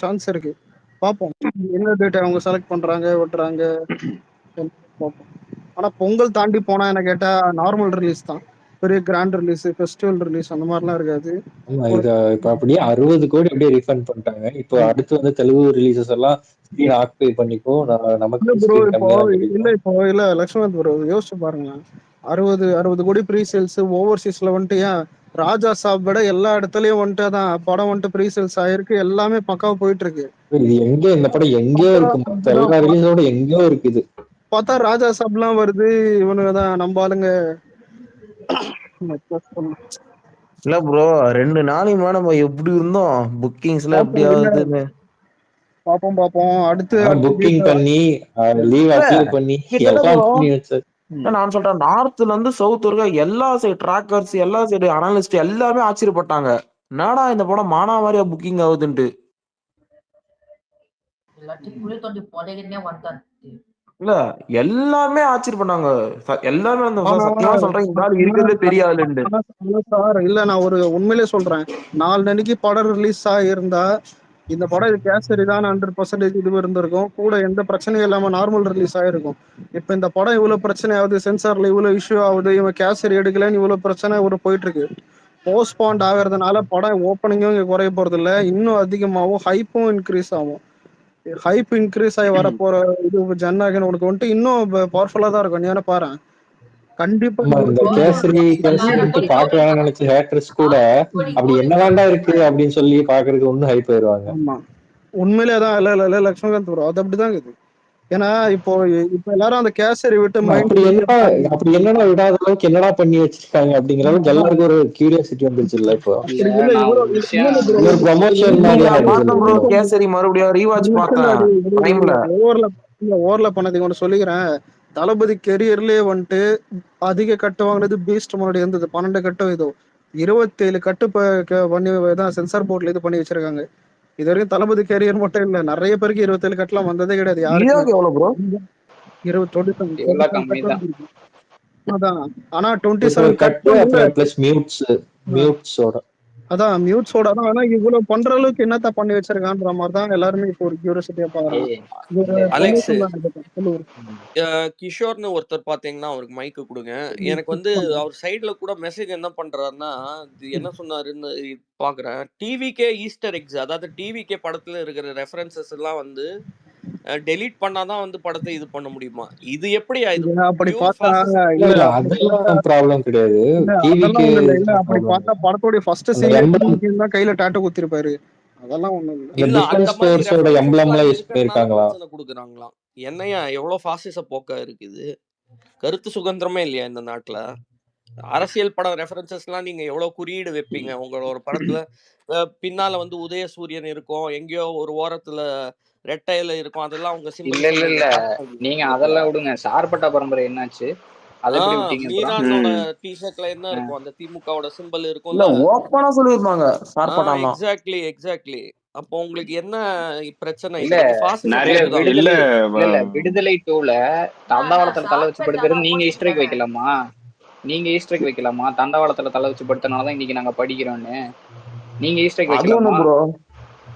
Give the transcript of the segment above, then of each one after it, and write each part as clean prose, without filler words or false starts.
Chance இருக்கு. பார்ப்போம் என்ன டேட் அவங்க செலக்ட் பண்றாங்க விட்டுறாங்க பார்ப்போம். ஆனா பொங்கல் தாண்டி போனா என்ன கேட்டா நார்மல் ரிலீஸ் தான். பெரிய கிராண்ட் ரிலீஸ் ஃபெஸ்டிவல் ரிலீஸ் அந்த மாதிரிலாம் இருக்காது. ஆமா இத இப்ப அப்படியே 60 கோடி அப்படியே ரீஃபண்ட் பண்ணிட்டாங்க. இப்போ அடுத்து வந்து தெலுங்கு ரிலீசஸ் எல்லாம் ஸ்கிரீன் ஆக்குபை பண்ணிக்கோ, நமக்கு இல்ல ப்ரோ ஸ்கிரீன் இப்போ கம்மியா தான் கிடைக்கும். இல்ல லட்சுமண் ப்ரோ யோசிச்சு பாருங்க. 60 கோடி ப்ரீ சேல்ஸ் ஓவர்சீஸ்ல வந்துட்டு ஏன் ராஜா சாப் விட எல்லா இடத்துலயும் வந்துட்டு தான் படம் வந்துட்டு ப்ரீ சேல்ஸ் ஆயிருக்கு. எல்லாமே பக்காவா போயிட்டு இருக்கு. இது எங்க இந்த படம் எங்கேயோ இருக்கு, மத்த எல்லா ரிலீஸோட எங்கேயோ இருக்குது. பார்த்தா ராஜா சாப்லாம் வருது. இவனுங்க தான் நம்ம ஆளுங்க. இல்ல ப்ரோ 2 நாளைக்கு நம்ம எப்படி இருந்தோம் புக்கிங்ஸ்ல எப்படி ஆகுதுன்னு பாப்போம் அடுத்து புக்கிங் பண்ணி லீவ் அப்ளை பண்ணி எல்லாம் பண்ணி வச்சு நான் சொல்றேன். நார்த்ல இருந்து சவுத் வரைக்கும் எல்லா சைடு ட்ராக்கர்ஸ் எல்லா சைடு அனலிஸ்ட் எல்லாமே ஆச்சரியப்பட்டாங்க. என்னடா இந்த படம் மானா மாதிரியா புக்கிங் ஆகுதுன்ட்டு. இல்ல எல்லாமே ஆச்சரியப்பட்டாங்க. எல்லாமே அந்த சத்தியமா சொல்றேன் இந்த ஆள் இருக்கிறதுலே பெரிய ஆளுண்டு. சார் இல்ல நான் ஒரு உண்மையிலே சொல்றேன். 4 அன்னைக்கு படம் ரிலீஸ் ஆகியிருந்தா இந்த படம் இது கேசரி தான் 100% இது இருந்திருக்கும். கூட எந்த பிரச்சனையும் இல்லாம நார்மல் ரிலீஸ் ஆயிருக்கும். இப்ப இந்த படம் இவ்வளவு பிரச்சனை ஆகுது, சென்சார்ல இவ்வளவு இஷ்யூ ஆகுது, இவன் கேசரி எடுக்கலன்னு இவ்வளவு பிரச்சனை ஒரு போயிட்டு இருக்கு. போஸ்ட்பாண்ட் ஆகிறதுனால படம் ஓப்பனிங்கும் இங்க குறைய போறது இல்ல, இன்னும் அதிகமாகும், ஹைப்பும் இன்க்ரீஸ் ஆகும். ஹைப் இன்க்ரீஸ் ஆகி வரப்போற இது ஜனநாயகன் உனக்கு வந்துட்டு இன்னும் பவர்ஃபுல்லா தான் இருக்கும். நீ பாரு கண்டிப்பா இந்த கேசரின்ட்டு பாக்கலாம்னு நினைச்ச ஹேட்டர்ஸ் கூட அப்படி என்னதாண்டா இருக்கு அப்படின்னு சொல்லி பாக்குறதுக்கு ஒன்னும் ஹைப் ஆயிருவாங்க. ஆமா உண்மையிலே தான் இல்ல லட்சுமிகாந்த் ப்ரோ அது அப்படிதான் இருக்குது. ஏன்னா இப்போ எல்லாரும் அந்த கேசரி விட்டு அப்படி என்னடா விடாத அளவுக்கு என்னடா பண்ணி வச்சிருக்காங்க அப்படிங்கிற அளவுக்கு எல்லாருக்கும் ஒரு கியூரியாசிட்டி வந்துருச்சு இல்ல. இப்போ ஒரு ப்ரமோஷன் மாதிரி கேசரி மறுபடியும் ரீவாட்ச் பார்த்தேன். ஓவர்ல பண்ணது ஒன்று சொல்லிக்கிறேன். தளபதி கெரியர்லயே வந்துட்டு அதிக கட்டு வாங்கினது பீஸ்ட் முன்னாடி இருந்தது 12 கட்டும். இதோ 27 கட்டு பண்ணி சென்சார் போர்ட்ல இது பண்ணி வச்சிருக்காங்க. இது வரைக்கும் தளபதி கேரியர் மட்டும் இல்ல நிறைய பேருக்கு 27 கட்டலாம் வந்ததே கிடையாது. யாருக்கு 27 அதான். ஆனா 27 அதான் மியூட்ஸோட தான். ஆனா இவ்வளவு பண்ற அளவுக்கு என்னத்த பண்ணி வச்சிருக்கான்ற மாதிரி தான் எல்லாருமே இப்போ ஒரு கியூரியாசிட்டியா பாக்குறாங்க. கிஷோர்னு ஒருத்தர் பாத்தீங்கன்னா அவருக்கு மைக்கு கொடுங்க. எனக்கு வந்து அவர் சைட்ல கூட மெசேஜ் என்ன பண்றாருன்னா என்ன சொன்னாருன்னு பாக்குறேன். டிவிகே ஈஸ்டர் எக்ஸ், அதாவது டிவிகே படத்துல இருக்கிற ரெஃபரன்சஸ் எல்லாம் வந்து டெலீட் பண்ணாதான் வந்து படத்தை இது பண்ண முடியுமா? இது எப்படி அப்படி பார்த்தா ப்ராப்ளம் கிடையாது. அப்படி பார்த்தா படத்தோட ஃபர்ஸ்ட் சீன் தான் கையில டாட்டூ குத்திருப்பாரு. அதெல்லாம் ஒண்ணும் இல்ல. அந்த மாதிரி கொடுக்குறாங்களாம். என்னையா எவ்வளவு பாசிச போக்கா இருக்குது. கருத்து சுதந்திரமே இல்லையா இந்த நாட்டுல? அரசியல் படம் ரெஃபரன்சஸ் எல்லாம் நீங்க எவ்வளவு குறியீடு வைப்பீங்க உங்களோட ஒரு படத்துல? பின்னால வந்து உதயசூரியன் இருக்கும், எங்கேயோ ஒரு ஓரத்துல ரெட்டையில இருக்கும், அதெல்லாம் உங்க சிம்பிள் இல்ல நீங்க அதெல்லாம் விடுங்க. சார்பட்டா பரம்பரை என்னாச்சு? மீரானோட டிஷர்ட்ல என்ன இருக்கும்? அந்த திமுகவோட சிம்பிள் இருக்கும். ஓப்பனா சொல்லிருப்பாங்க. எக்ஸாக்ட்லி. அப்போ உங்களுக்கு என்ன பிரச்சனை? இல்ல நிறைய விடுதலை 2ல தண்டவாளத்துல தலை வச்சு படுக்கிறது நீங்க ஈஸ்டர் வைக்கலாமா? நீங்க ஈஸ்டர் வைக்கலாமா? தண்டவாளத்துல தலை வச்சு படுத்தனாலதான் இன்னைக்கு நாங்க படிக்கிறோம்னு நீங்க ஈஸ்டர் வைக்கலாமா?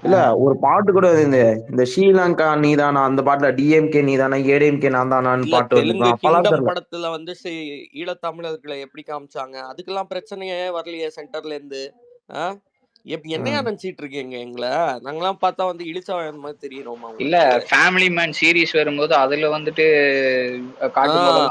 இல்ல ஒரு பாட்டு கூட இந்த ஸ்ரீலங்கா நீதானா அந்த பாட்டுல டிஎம்கே நீதானா ஏடிஎம்கே நான் தானான்னு பாட்டு தெலுங்கு படத்துல வந்து ஈழத்தமிழர்களை எப்படி காமிச்சாங்க? அதுக்கெல்லாம் பிரச்சனையே வரலையே சென்டர்ல இருந்து. என்னையா நினைச்சிட்டு இருக்கீங்க எங்களை? நாங்கெல்லாம் பார்த்தா வந்து இழிச்சா மாதிரி தெரியுறோமா? இல்ல ஃபேமிலி மேன் சீரீஸ் வரும்போது அதுல வந்துட்டு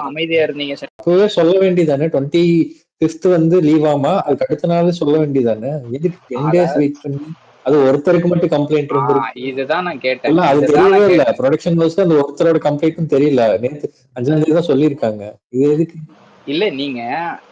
அமைதியா இருந்தீங்க. அப்பவே சொல்ல வேண்டியதானே 25th வந்து லீவ் ஆமா, அதுக்கு அடுத்த நாள் சொல்ல வேண்டியதானே. எதுக்கு 10 days வெயிட் பண்ணி? அது ஒருத்தருக்கு மட்டும் கம்ப்ளைண்ட் இருந்திருக்கு. இதுதான் நான் கேட்டேன். அது தெரியவே இல்ல. ப்ரொடக்ஷன் ஹவுஸ்ல அந்த ஒருத்தரோட கம்ப்ளைண்ட்டும் தெரியல. நேத்து 5ஆம் தேதி தான் சொல்லியிருக்காங்க. இது எதுக்கு? இல்ல நீங்க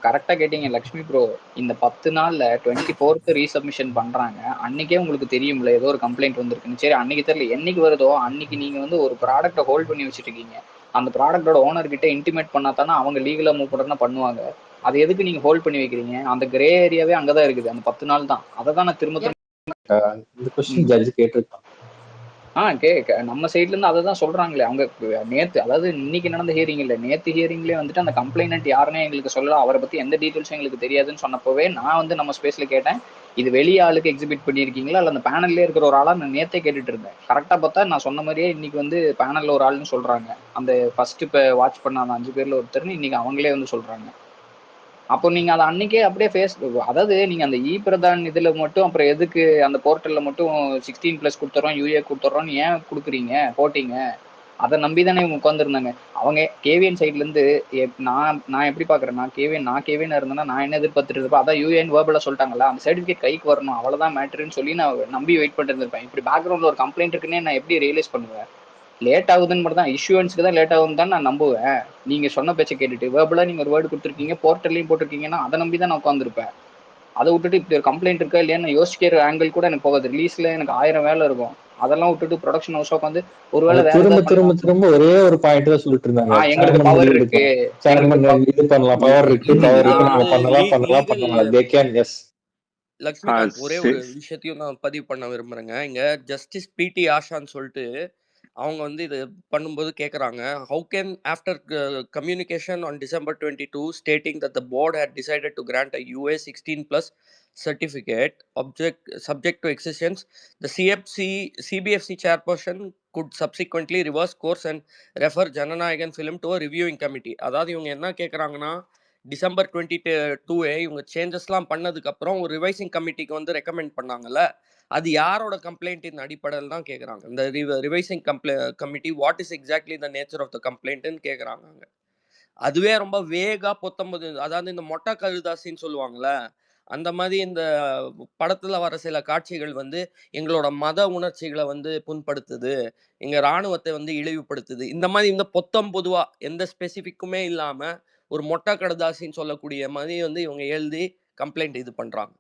கரெக்டா கேட்டீங்க லக்ஷ்மி ப்ரோ. இந்த 10 நாள்ல 24th ரீசப்மிஷன் பண்றாங்க. அன்னைக்கே உங்களுக்கு தெரியும்ல ஏதோ ஒரு கம்ப்ளைண்ட் வந்திருக்குன்னு. சரி அன்னைக்கு தெரியல, என்னைக்கு வருதோ அன்னைக்கு நீங்க வந்து ஒரு ப்ராடக்ட்டை ஹோல்ட் பண்ணி வச்சுட்டு இருக்கீங்க. அந்த ப்ராடக்டோட ஓனர் கிட்ட இன்டிமேட் பண்ணா தானே அவங்க லீகலா மூவ் பண்ணா பண்ணுவாங்க. அது எதுக்கு நீங்க ஹோல்ட் பண்ணி வைக்கிறீங்க? அந்த கிரே ஏரியாவே அங்கதான் இருக்குது. அந்த 10 நாள் தான். அதை தான் நான் திரும்ப இந்த क्वेश्चन ஜட்ஜ் கேட்டிருக்காங்க. நம்ம சைட்ல இருந்து அதை தான் சொல்றாங்களே. அவங்க நேத்து, அதாவது இன்னைக்கு நடந்த ஹியரிங் இல்ல, நேத்து ஹியரிங்லேயே வந்துட்டு அந்த கம்ப்ளைண்ட் யாருன்னே எங்களுக்கு சொல்லலாம், அவரை பத்தி எந்த டீட்டெயில்ஸும் எங்களுக்கு தெரியாதுன்னு சொன்னப்பவே நான் வந்து நம்ம ஸ்பேஸ்ல கேட்டேன், இது வெளிய ஆளுக்கு எக்ஸிபிட் பண்ணியிருக்கீங்களா இல்ல அந்த பேனல்லே இருக்கிற ஒரு ஆளா நான் நேத்தே கேட்டுட்டு இருந்தேன். கரெக்டா பார்த்தா நான் சொன்ன மாதிரியே இன்னைக்கு வந்து பேனல்ல ஒரு ஆள்னு சொல்றாங்க. அந்த ஃபர்ஸ்ட் இப்ப வாட்ச் பண்ண அந்த 5 பேர்ல ஒருத்தர்னு இன்னைக்கு அவங்களே வந்து சொல்றாங்க. அப்போ நீங்க அதை அன்னைக்கே அப்படியே அதாவது நீங்க அந்த பிரதான் இதுல மட்டும் அப்புறம் எதுக்கு அந்த போர்ட்டல்ல மட்டும் 16+ கொடுத்துறோம் யூஏ கொடுத்துறோம் ஏன் கொடுக்குறீங்க போட்டீங்க? அதை நம்பிதானே இவங்க உட்காந்துருந்தாங்க. அவங்க கேவிஎன் சைட்ல இருந்து நான் எப்படி பாக்குறேன்னா கேவிஎன் இருந்தேன்னா நான் என்ன எதிர்பார்த்துட்டு இருப்பேன், அதான் யூஏன் வேர்பலா சொல்லிட்டாங்களா அந்த சர்டிபிகேட் கைக்கு வரணும் அவ்வளவுதான் மேட்டர்னு சொல்லி நான் நம்பி வெயிட் பண்ணிட்டு இருந்திருப்பேன். இப்படி பேக்ரவுண்ட்ல ஒரு கம்ப்ளைண்ட் இருக்குன்னே நான் எப்படி ரியலைஸ் பண்ணுவேன்? லேட் ஆகுதுன்னு மட்டும் தான் இஷ்யூன்ஸ்க்கு தான் லேட் ஆகுதுன்னு தான் நான் நம்புவேன். நீங்க சொன்ன பேச்சை கேட்டுட்டு வேர்பலா நீங்க ஒரு வேர்டு கொடுத்துருக்கீங்க போர்ட்டல்லையும் போட்டிருக்கீங்கன்னா அதை நம்பி தான் நான் உட்காந்துருப்பேன். அதை விட்டுட்டு இப்படி ஒரு கம்ப்ளைண்ட் இருக்கா இல்லையான்னு யோசிக்கிற ஆங்கிள் கூட எனக்கு போகாது. ரிலீஸ்ல எனக்கு 1000 வேலை இருக்கும். அதெல்லாம் விட்டுட்டு ப்ரொடக்ஷன் ஹவுஸ் உட்காந்து ஒருவேளை வேற திரும்ப ஏதாவது திரும்ப பண்ணலாம். திரும்ப ஒரே ஒரு பாயிண்ட் தான் சொல்லிட்டு இருந்தாங்க. எங்களுக்கு பவர் இருக்கு, சேர்மன் இது பண்ணலாம், பவர் இருக்கு நாங்க பண்ணலாம் they can. yes லக்ஷ்மிகாந்த் ஒரே ஒரு விஷயத்தையும் நான் பதிவு பண்ண விரும்புறேங்க. இங்க ஜஸ்டிஸ் பிடி ஆஷான்னு சொல்லிட்டு அவங்க வந்து இது பண்ணும்போது கேட்குறாங்க, how can after communication on December 22 stating that the board had decided to grant a UA 16+ certificate subject to exceptions, the CBFC chairperson could subsequently reverse course and refer Jananayagan film to a reviewing committee. அதாவது இவங்க என்ன கேட்குறாங்கன்னா, December 22 இவங்க சேஞ்சஸ்லாம் பண்ணதுக்கு அப்புறம் ஒரு revising கமிட்டிக்கு வந்து recommend பண்ணாங்கல்ல, அது யாரோட கம்ப்ளைண்ட்டின் அடிப்படையில் தான் கேட்குறாங்க. இந்த revising committee what is exactly the nature of the கம்ப்ளைண்ட்னு கேட்குறாங்க. அதுவே ரொம்ப வேகா 19, அதாவது இந்த மொட்டை கழுதாசின்னு சொல்லுவாங்கல்ல, அந்த மாதிரி இந்த படத்துல வர சில காட்சிகள் வந்து எங்களோட மத உணர்ச்சிகளை வந்து புண்படுத்துது, எங்க ராணுவத்தை வந்து இழிவுபடுத்துது, இந்த மாதிரி இந்த பொதுவா எந்த ஸ்பெசிஃபிக்குமே இல்லாம ஒரு மொட்டை கடுதாசின்னு சொல்லக்கூடிய மாதிரி வந்து இவங்க எழுதி கம்ப்ளைண்ட் இது பண்றாங்க.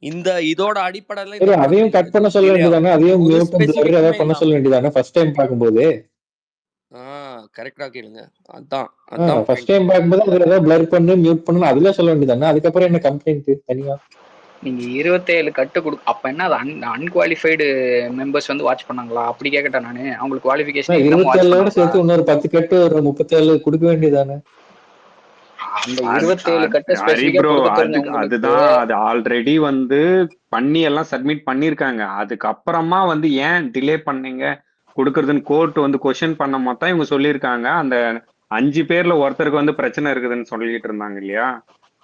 இந்த இதோட அடிப்படையில இந்த அதையும் கட் பண்ண சொல்ல வேண்டியதானே, அதையும் ஏதாவது பண்ண சொல்ல வேண்டியதானே ஃபர்ஸ்ட் டைம் பார்க்கும்போது. கரெக்டா கேளுங்க. அதான் ஃபர்ஸ்ட் டைம் பார்க்கும்போது அதுல ஏதாவது பிளர் பண்ணு மியூட் பண்ணு அதுல சொல்ல வேண்டியதானே, அதுக்கப்புறம் என்ன கம்ப்ளைண்ட் தனியா? நீங்க 27 கட்டு அப்ப என்ன அது அன்குவாலிஃபைடு மெம்பர்ஸ் வந்து வாட்ச் பண்ணாங்களா அப்படி கேட்கட்டேன் நானு. அவங்களுக்கு குவாலிஃபிகேஷன் 27 சேர்த்து இன்னொரு 10 கட்டு ஒரு 37 கொடுக்க வேண்டியதானே. அந்த 27 கட்டு ஸ்பெசிஃபிக்கா கொடுக்க தெரிஞ்சவங்களுக்கு அதுதான் அது ஆல்ரெடி வந்து பண்ணி எல்லாம் சப்மிட் பண்ணிருக்காங்க. அதுக்கப்புறமா வந்து ஏன் டிலே பண்ணீங்க கொடுக்கறதுன்னு கோர்ட் வந்து கொஸ்டின் பண்ண மொத்தம் இவங்க சொல்லியிருக்காங்க. அந்த 5 பேர்ல ஒருத்தருக்கு வந்து பிரச்சனை இருக்குதுன்னு சொல்லிட்டு இருந்தாங்க இல்லையா,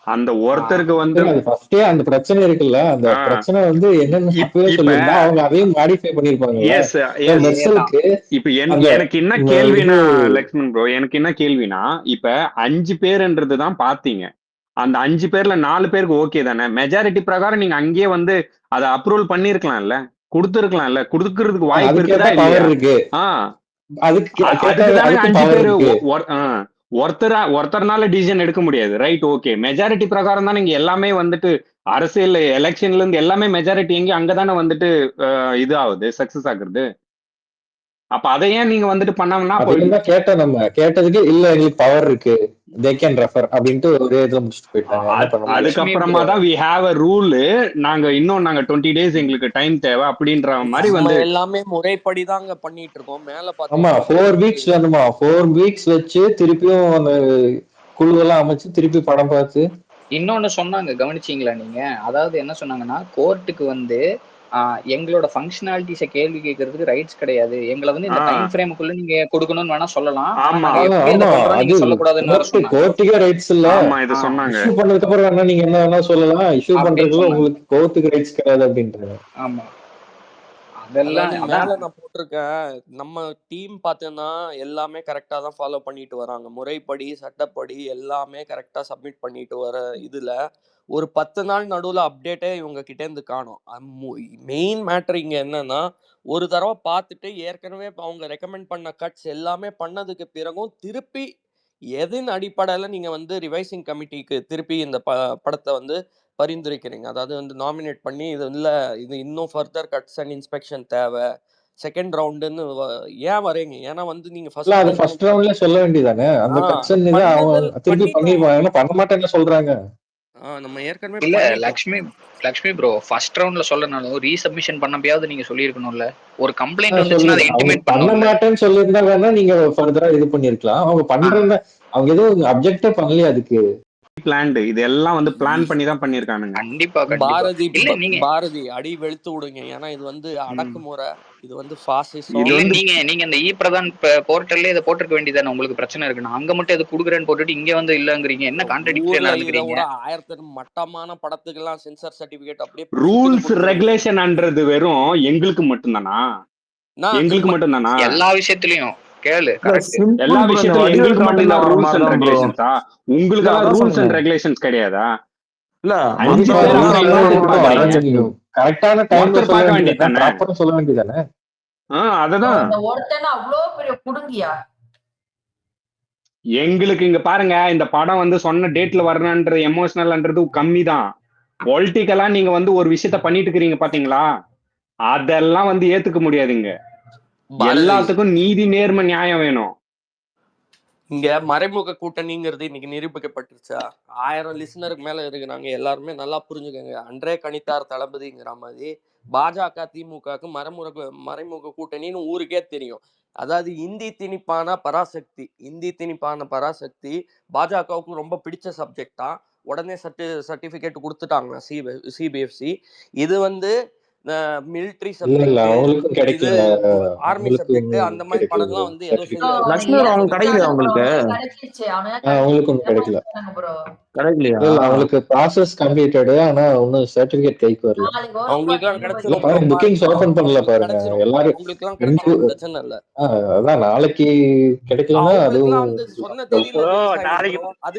அந்த ஒருத்தருக்கு வந்து ஃபர்ஸ்டே அந்த பிரச்சனை இருக்குல்ல, அந்த பிரச்சனை வந்து என்னன்னு அப்பவே சொல்லிருந்தா அவங்க அதையும் மாடிஃபை பண்ணிருப்பாங்க. எஸ் இப்ப எனக்கு என்ன கேள்வினா லக்ஷ்மண் ப்ரோ, எனக்கு என்ன கேள்வினா, இப்ப 5 பேருன்றதுதான் பாத்தீங்க, அந்த 5 பேர்ல 4 பேருக்கு ஓகே தானே, மெஜாரிட்டி பிரகாரம் நீங்க அங்கேயே வந்து அதை அப்ரூவல் பண்ணிருக்கலாம்ல, கொடுத்துருக்கலாம்ல, கொடுக்கறதுக்கு வாய்ப்பு இருக்குதா இல்லையா? அதுக்குதானே 5 பேரு ஒருத்தர்னால டிசிஷன் எடுக்க முடியாது, ரைட்? ஓகே, மெஜாரிட்டி பிரகாரம் தான் நீங்க எல்லாமே வந்துட்டு அரசியல் எலெக்ஷன்ல இருந்து எல்லாமே மெஜாரிட்டி எங்க அங்கதானே வந்துட்டு இது ஆகுது, சக்சஸ் ஆகுறது. அப்ப அதை ஏன் நீங்க வந்துட்டு பண்ணாமனா கேட்டோம், நம்ம கேட்டதுக்கு இல்ல எங்களுக்கு பவர் இருக்கு they can refer அப்படின்ட்டு ஒரே இதுல முடிச்சுட்டு போயிட்டாங்க. அதுக்கப்புறமா தான் we have a rule, நாங்க 20 days எங்களுக்கு டைம் தேவை அப்படின்ற மாதிரி வந்து எல்லாமே முறைப்படி தாங்க பண்ணிட்டு இருக்கோம். மேல பார்த்தா ஆமா 4 weeks வேணுமா, 4 weeks வச்சு திருப்பியும் அந்த குழுவெல்லாம் அமைச்சு திருப்பி படம் பார்த்து. இன்னொன்னு சொன்னாங்க, கவனிச்சீங்களா நீங்க? அதாவது என்ன சொன்னாங்கன்னா, கோர்ட்டுக்கு வந்து எங்களோட ஃபங்க்ஷனாலிட்டிஸை கேள்வி கேட்கறதுக்கு ரைட்ஸ் கிடையாது, எங்களை வந்து இந்த டைம் ஃப்ரேமுக்குள்ள நீங்க கொடுக்கணும்னு வேணா சொல்லலாம், சொல்லக்கூடாதுன்னு கோர்ட்டுக்கே ரைட்ஸ் இல்ல. இதை சொன்னாங்க. இஷ்யூ பண்ணதுக்கு அப்புறம் வேணா நீங்க என்ன வேணா சொல்லலாம், இஷ்யூ பண்றதுக்குள்ள உங்களுக்கு கோர்ட்டுக்கு ரைட்ஸ் கிடையாது அப்படின்றாங்க. ஆமா, அதெல்லாம் மேல நான் போட்டிருக்கேன். நம்ம டீம் பார்த்தேன்னா எல்லாமே கரெக்டா தான் ஃபாலோ பண்ணிட்டு வராங்க, முறைப்படி சட்டப்படி எல்லாமே கரெக்டா சப்மிட் பண்ணிட்டு வர. இதுல ஒரு 10 நாள் நடுவில் அப்டேட்டே இவங்க கிட்டே இருந்து காணும். மெயின் மேட்டர் இங்க என்னன்னா, ஒரு தடவை பார்த்துட்டு ஏற்கனவே அவங்க ரெக்கமெண்ட் பண்ண கட்ஸ் எல்லாமே பண்ணதுக்கு பிறகும் திருப்பி எதின் அடிப்படையில் நீங்க வந்து ரிவைசிங் கமிட்டிக்கு திருப்பி இந்த படத்தை வந்து பரிந்துரைக்கிறீங்க, அதாவது வந்து நாமினேட் பண்ணி இது இல்லை இது இன்னும் ஃபர்தர் கட்ஸ் அண்ட் இன்ஸ்பெக்ஷன் தேவை செகண்ட் ரவுண்டுன்னு ஏன் வரீங்க? ஏன்னா வந்து நீங்க ஃபர்ஸ்ட் ரவுண்ட்ல சொல்ல வேண்டியதானே, அந்த கட்சன் அவங்க திருப்பி பண்ணிடுவாங்க, பண்ண மாட்டேன்னு சொல்றாங்க. நம்ம ஏற்கனவே இல்ல லக்ஷ்மி ப்ரோ, ஃபர்ஸ்ட் ரவுண்ட்ல சொல்லனாலும் ரீசப்மிஷன் பண்ணப்பயாவது நீங்க சொல்லிருக்கணும்ல, ஒரு கம்ப்ளைண்ட் வந்துச்சுன்னா அதை இன்டிமேட் பண்ண மாட்டேன்னு சொல்லியிருந்தா வேணா நீங்க ஃபர்தரா இது பண்ணிருக்கலாம். அவங்க பண்றாங்க, அவங்க எதுவும் அப்ஜெக்டே பண்ணலையே அதுக்கு. பிளான்டு. இதெல்லாம் வந்து பிளான் பண்ணி தான் பண்ணிருக்கானுங்க. கண்டிப்பா கண்டிப்பா பாரதி இல்ல நீங்க பாரதி அடி வெளுத்து விடுங்க. ஏன்னா இது வந்து அடக்குமுறை, இது வந்து பாசிசம். இல்ல நீங்க இந்த பிரதான் போர்ட்டல்ல இதை போட்டிருக்க வேண்டியதானே. உங்களுக்கு பிரச்சனை இருக்குன்னா அங்க மட்டும் இதை குடுக்குறேன்னு போட்டுட்டு இங்க வந்து இல்லங்கிறீங்க. என்ன கான்ட்ரடிக்டா நடந்துக்கிறீங்க? 1000 மட்டமான படத்துக்கெல்லாம் சென்சார் சர்டிபிகேட் அப்படியே ரூல்ஸ் ரெகுலேஷன்ன்றது வெறும் எங்களுக்கு மட்டும்தானா? எங்களுக்கு மட்டும்தானா? எல்லா விஷயத்துலயும் கேளு. எல்லா விஷயத்துலயும் எங்களுக்கு மட்டும்தான் ரூல்ஸ் அண்ட் ரெகுலேஷன்ஸா? உங்களுக்கு எல்லாம் ரூல்ஸ் அண்ட் ரெகுலேஷன்ஸ் கிடையாதா? இல்ல 5 பேர் கரெக்டான டைம்ல சொல்ல வேண்டியதானே, ப்ராப்பரா சொல்ல வேண்டியதானே. அததான் அவ்வளவு பெரிய குடுங்கியா எங்களுக்கு இங்க பாருங்க. இந்த படம் வந்து சொன்ன டேட்ல வரணுன்ற எமோஷனல்ன்றது கம்மி தான். பொலிட்டிக்கலா நீங்க வந்து ஒரு விஷயத்த பண்ணிட்டு இருக்கிறீங்க பாத்தீங்களா, அதெல்லாம் வந்து ஏத்துக்க முடியாதுங்க. எல்லாத்துக்கும் நீதி நேர்மை நியாயம் வேணும். இங்க மறைமுக கூட்டணிங்கிறது இன்னைக்கு நிரூபிக்கப்பட்டுருச்சா? 1000 லிசனருக்கு மேல இருக்கிறாங்க. எல்லாருமே நல்லா புரிஞ்சுக்கங்க. அன்றே கணித்தார் தளபதிங்கிற மாதிரி பாஜக திமுகக்கு மறைமுக கூட்டணின்னு ஊருக்கே தெரியும். அதாவது இந்தி திணிப்பான பராசக்தி பாஜகவுக்கு ரொம்ப பிடிச்ச சப்ஜெக்டா. உடனே சர்டிபிகேட் கொடுத்துட்டாங்க சிபிஎஃப்சி. இது வந்து மிலிட்டரி சப்ஜெக்ட், ஆர்மி சப்ஜெக்ட், அந்த மாதிரி படம்லாம் வந்து ஏதோ லட்சுமி அவங்க கிடைக்கல. அவங்களுக்கு கிடைக்கல. அவங்களுக்கு ப்ராசஸ் கம்ப்ளீட்டட். ஆனா இன்னும் சர்டிபிகேட் கைக்கு வரல. அவங்களுக்குலாம் கிடைச்சிரும். பாருங்க, புக்கிங்ஸ் ஓபன் பண்ணல பாருங்க. எல்லாரும் அவங்களுக்குலாம் கிடைச்சிரும், பிரச்சனை இல்ல. அதான் நாளைக்கு கிடைக்கலன்னா அதுவும் வந்து சொன்ன தேதியில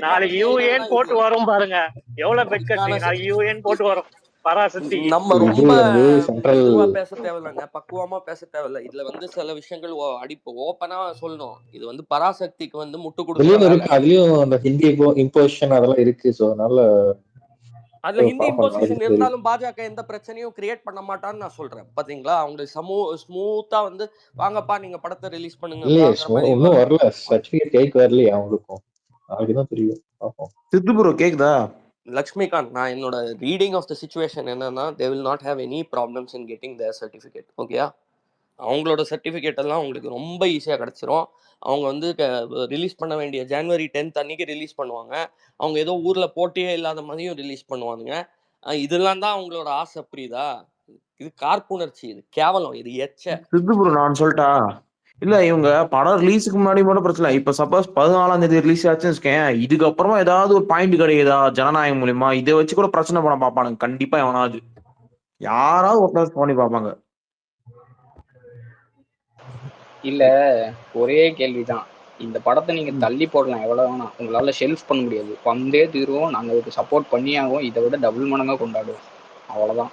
நாளைக்கு யூஎன் போட்டு வரும் பாருங்க. எவ்வளவு பெட் கட்டுறீங்க? நாளைக்கு யூஎன் போட்டு வரும். பராசக்தி நம்ம ரொம்ப இதுவா பேச தேவையில்லைங்க, பக்குவமா பேச தேவையில்ல. இதுல வந்து சில விஷயங்கள் ஓப்பனா சொல்லணும். இது வந்து பராசக்திக்கு வந்து முட்டு கொடுத்து அதுலயும் அந்த ஹிந்தி இம்போசிஷன் அதெல்லாம் இருக்கு. சோ அதனால அதுல ஹிந்தி இம்போசிஷன் இருந்தாலும் பாஜக எந்த பிரச்சனையும் கிரியேட் பண்ண மாட்டான்னு நான் சொல்றேன். பாத்தீங்களா, அவங்களுக்கு ஸ்மூத்தா வந்து வாங்கப்பா நீங்க படத்தை ரிலீஸ் பண்ணுங்க. ஒன்னும் வரல, சர்டிபிகேட் கைக்கு வரலையே அவங்களுக்கும். அதுதான் தெரியும். சித்து ப்ரோ கேக்குதா? லக்ஷ்மிகாந்த், நான் என்னோட ரீடிங் ஆஃப் த சிச்சுவேஷன் என்னன்னா, they will not have any problems in getting their certificate. ஓகேயா? அவங்களோட சர்டிஃபிகேட் எல்லாம் உங்களுக்கு ரொம்ப ஈஸியாக கிடச்சிரும். அவங்க வந்து ரிலீஸ் பண்ண வேண்டிய ஜனவரி 10th அன்னைக்கு ரிலீஸ் பண்ணுவாங்க. அவங்க ஏதோ ஊரில் போட்டியே இல்லாத மாதிரியும் ரிலீஸ் பண்ணுவானுங்க. இதெல்லாம் தான் அவங்களோட ஆசை, புரியுதா? இது கார்ப்புணர்ச்சி, இது கேவலம், இது எச்ச. சித்து ப்ரோ நான் சொல்லிட்டா இல்ல, இவங்க படம் ரிலீஸுக்கு முன்னாடி மட்டும் பிரச்சனை. இப்ப சப்போஸ் 14ஆம் தேதி ரிலீஸ் ஆச்சுன்னு வச்சுக்கேன், இதுக்கப்புறமா ஏதாவது ஒரு பாயிண்ட் கிடைக்குதா ஜனநாயகம் மூலியமா, இதை வச்சு கூட பிரச்சனை பண்ண பாப்பானுங்க கண்டிப்பா. எவனாவது யாராவது ஒருத்தர் பண்ணி பார்ப்பாங்க. இல்ல ஒரே கேள்விதான். இந்த படத்தை நீங்க தள்ளி போடலாம் எவ்வளவு வேணா, உங்களால ஷெல்ஃப் பண்ண முடியாது. வந்தே தீருவோம், நாங்க அதுக்கு சப்போர்ட் பண்ணியாகும், இதை விட டபுள் மடங்கா கொண்டாடுவோம், அவ்வளவுதான்.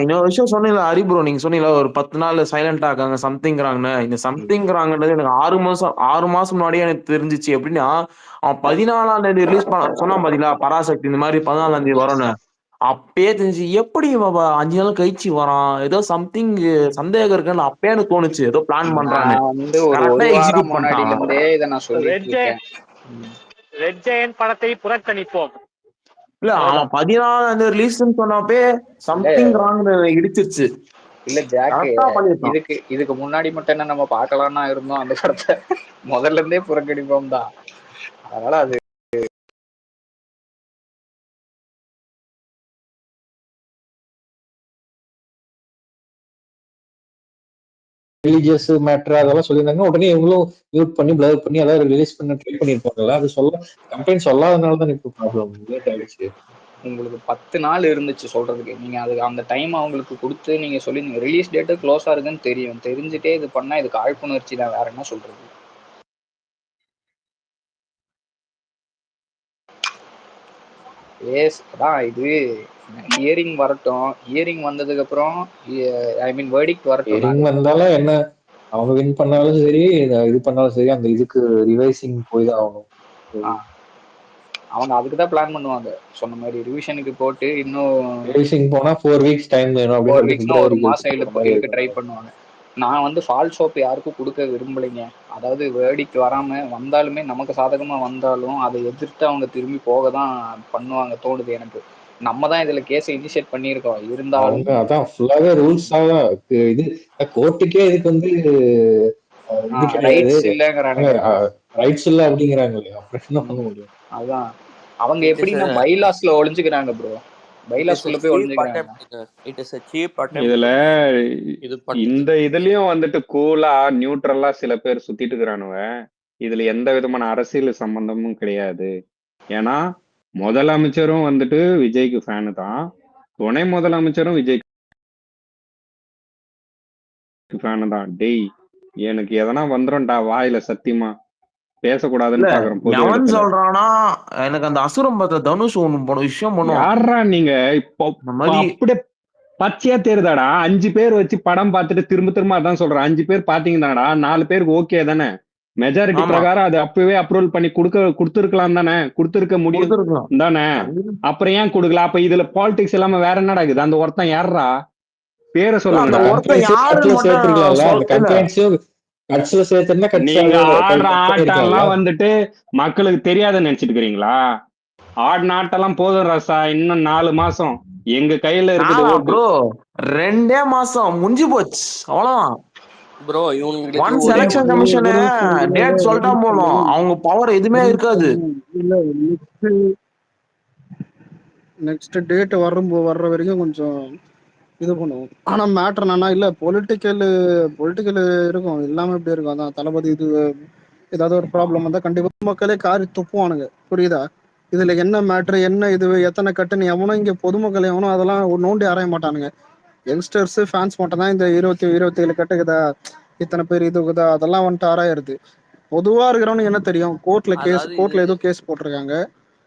இன்னொரு விஷயம் சொன்னீங்களா ஹரி ப்ரோ, நீங்க சொன்னீங்களா ஒரு 10 நாள் சைலண்டா இருக்காங்க சம்திங்கிறாங்கன்னு. இந்த சம்திங்கிறாங்கன்றது எனக்கு 6 மாசம் முன்னாடியே எனக்கு தெரிஞ்சிச்சு. எப்படின்னா, அவன் 14ஆம் தேதி ரிலீஸ் பண்ண சொன்னான் பாத்தீங்களா, பராசக்தி இந்த மாதிரி 14ஆம் தேதி வரும்னு. அப்பயே தெரிஞ்சு எப்படி 5 நாள் கழிச்சு வரான், ஏதோ சம்திங் சந்தேகம் இருக்குன்னு அப்பயே எனக்கு தோணுச்சு, ஏதோ பிளான் பண்றான்னு. ரெட் ஜெயண்ட் படத்தை புறக்கணிப்போம். இல்ல, அவன் 14ஆம் தேதி ரிலீஸ்ன்னு சொன்னப்பே சம்திங் ராங் இடிச்சிருச்சு. இல்ல ஜாக்கு, இதுக்கு முன்னாடி மட்டும் என்ன நம்ம பார்க்கலாம்னா இருந்தோம் அந்த படத்தை. முதல்ல இருந்தே புறக்கணிப்போம் தான். அதனால அது ரிலீஜியஸ் மேட்டர் அதெல்லாம் சொல்லியிருந்தாங்க. உடனே இவங்களும் மியூட் பண்ணி பிளர் பண்ணி அதாவது ரிலீஸ் பண்ண ட்ரை பண்ணிருப்பாங்கல்ல. அது கம்ப்ளைண்ட் சொல்லாதனால தான் இப்போ ப்ராப்ளம் லேட் ஆயிடுச்சு. உங்களுக்கு 10 நாள் இருந்துச்சு சொல்றதுக்கு. நீங்க அதுக்கு அந்த டைம் அவங்களுக்கு கொடுத்து நீங்க சொல்லி ரிலீஸ் டேட்டு க்ளோஸா இருக்குன்னு தெரிஞ்சுட்டே இது பண்ணா இது காழ்ப்புணர்ச்சி தான், வேற என்ன சொல்றது? அதான் இது ஹியரிங் வரட்டும். ஹியரிங் வந்ததுக்கு அப்புறம் ஐ மீன் வெர்டிக்ட் வரட்டும். ஹியரிங் வந்தாலும் என்ன, அவங்க வின் பண்ணாலும் சரி இது பண்ணாலும் சரி அந்த இதுக்கு ரிவைசிங் போய் தான் ஆகணும். அவங்க அதுக்கு தான் பிளான் பண்ணுவாங்க. சொன்ன மாதிரி ரிவிஷனுக்கு போட்டு இன்னும் ரிவைசிங் போனா 4 weeks டைம் வேணும் அப்படின்னு 1 மாசம் இழுக்க ட்ரை பண்ணுவாங்க. நான் வந்து ஃபால்ஸ் ஹோப் யாருக்கும் கொடுக்க விரும்பலைங்க. அதாவது வேர்டிக்ட் வராம வந்தாலுமே நமக்கு சாதகமா வந்தாலும் அதை எதிர்த்து அவங்க திரும்பி போக தான் பண்ணுவாங்க தோணுது எனக்கு. நம்ம தான் இதுல கேஸை இனிஷியேட் பண்ணியிருக்கோம். இருந்தாலும் அதான் ஃபுல்லாவே ரூல்ஸாக இது கோர்ட்டுக்கே இதுக்கு வந்து ரைட்ஸ் இல்லைங்கிறாங்க. ரைட்ஸ் இல்ல அப்படிங்கிறாங்க இல்லையா, அப்புறம் என்ன பண்ண முடியும்? அதான் அவங்க It is எப்படின்னா a பைலாஸ்ல ஒளிஞ்சுக்கிறாங்க ப்ரோ. it is a பைலாஸ்குள்ள போய் cheap ஒளிஞ்சுக்கிறாங்க. attempt. It is a cheap attempt இதுல இது பண்றது. இந்த இதுலயும் வந்துட்டு கூலா நியூட்ரலா சில பேர் சுத்திட்டு இருக்கிறானுவ. இதுல எந்த விதமான அரசியல் சம்பந்தமும் கிடையாது. ஏன்னா முதலமைச்சரும் வந்துட்டு விஜய்க்கு ஃபேனு தான், துணை முதலமைச்சரும் விஜய்க்கு ஃபேனு தான். டேய் எனக்கு எதனா வந்துரும்டா வாயில, சத்தியமா பேசக்கூடாதுன்னு இல்ல பாக்குறேன் பொது எவன் இடத்துல. சொல்றானா எனக்கு அந்த அசுரம் பத்த தனுஷ் ஒண்ணு போன விஷயம் பண்ணுவான் யாரா நீங்க இப்போ இந்த மாதிரி. அப்படியே பச்சையா தெரியுதாடா? 5 பேர் வச்சு படம் பார்த்துட்டு திரும்ப திரும்ப அதான் சொல்றேன். 5 பேர் பாத்தீங்கன்னாடா 4 பேருக்கு ஓகே தானே? மெஜாரிட்டி ஆமா பிரகாரம் அது அப்பவே அப்ரூவல் பண்ணி கொடுத்துருக்கலாம் தானே? கொடுத்துருக்க முடியும் கொடுத்துருக்கலாம். தானே? அப்புறம் ஏன் கொடுக்கல? அப்ப இதுல பாலிடிக்ஸ் இல்லாம வேற என்னடா இருக்குது? அந்த ஒருத்தன் யாரா பேரை அந்த சொல்லுங்கடா. ஒருத்தன் யாரு சேர்த்திருக்கலாம்ல, அந்த மட்டும் இல்ல. கம்ப்ளைண்ட்ஸும் கட்சியில சேர்த்துனா நீங்க ஆடுற கட்சியாவே ஆட்டெல்லாம் வந்துட்டு மக்களுக்கு தெரியாதுன்னு நினைச்சிட்டு இருக்கிறீங்களா? ஆடின ஆட்டெல்லாம் போதும் ரசா, இன்னும் 4 மாசம் எங்க கையில இருக்குது ஓட்டு. ப்ரோ 2 மாசம் முடிஞ்சு போச்சு, அவ்வளவுதான். ப்ரோ இவங்களுக்கு ஒன்ஸ் ஒரே எலெக்ஷன் கமிஷன் டேட் சொல்லிட்டா போனோம், அவங்க பவர் எதுவுமே இருக்காது. இல்ல நெக்ஸ்ட் டேட் வர்ற வரைக்கும் கொஞ்சம் இது பண்ணுவோம். ஆனா மேட்டர் என்னன்னா, இல்ல பொலிட்டிக்கல் இருக்கும், எல்லாமே இப்படி இருக்கும். அதான் தளபதி இது ஏதாவது ஒரு ப்ராப்ளம் வந்தா கண்டிப்பா மக்களே காரி துப்புவானுங்க, புரியுதா? இதுல என்ன மேட்ரு, என்ன இது, எத்தனை கட்டுன்னு எவனும் இங்க பொதுமக்கள் எவனும் அதெல்லாம் நோண்டி அறைய மாட்டானுங்க. யங்ஸ்டர்ஸ் ஃபேன்ஸ் மட்டும் தான் இந்த 27 கட்டுக்குதா, இத்தனை பேர் இதுக்குதா, அதெல்லாம் வந்துட்டு ஆராயிருது. பொதுவா இருக்கிறவனுக்கு என்ன தெரியும்? கோர்ட்ல அதாவது ஏதோ கேஸ் போட்டிருக்காங்க.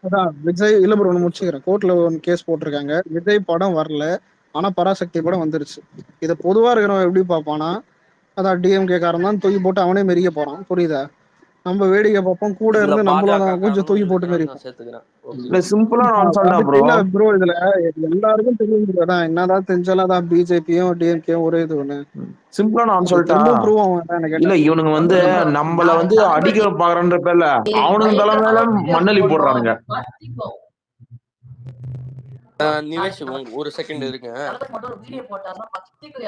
அதான் விஜய் இல்ல ப்ரோ, ஒன்று முடிச்சுக்கிறேன். கோர்ட்ல ஒன்று கேஸ் போட்டிருக்காங்க, விஜய் படம் வரல, ஆனா பராசக்தி படம் வந்துருச்சு. இதை பொதுவா இருக்கிறவன் எப்படி பார்ப்பானா, அதான் டிஎம்கே காரன் தான் தூக்கி போட்டு அவனே மெரிய போறான், புரியுதா? நம்ம வேடிக்கை பார்ப்போம், கூட இதுல இருந்து நம்மளும் பாஜக தான் கொஞ்சம் தூக்கி போட்டு நான் மெரிப்போம். சேர்த்துக்கிறேன். இல்ல சிம்பிளா நான் சொல்லிட்டா அப்படி ப்ரோ. இல்ல ப்ரோ, இதுல எல்லாருக்கும் தெரியும். அதான் என்னதான் தெரிஞ்சாலும் அதான் பிஜேபியும் டிஎம்கேயும் ஒரே இது ஒண்ணு. சிம்பிளா நான் சொல்லிட்டா திரும்ப ப்ரூவ் ஆகும் எனக்கு. இல்ல இவனுங்க வந்து நம்மள வந்து அடிக்க பாக்குறன்ற பேர்ல அவனுங்க தலைமையில மண்ணலி போடுறானுங்க. நிவேஷ் ஒரு செகண்ட் இருங்க.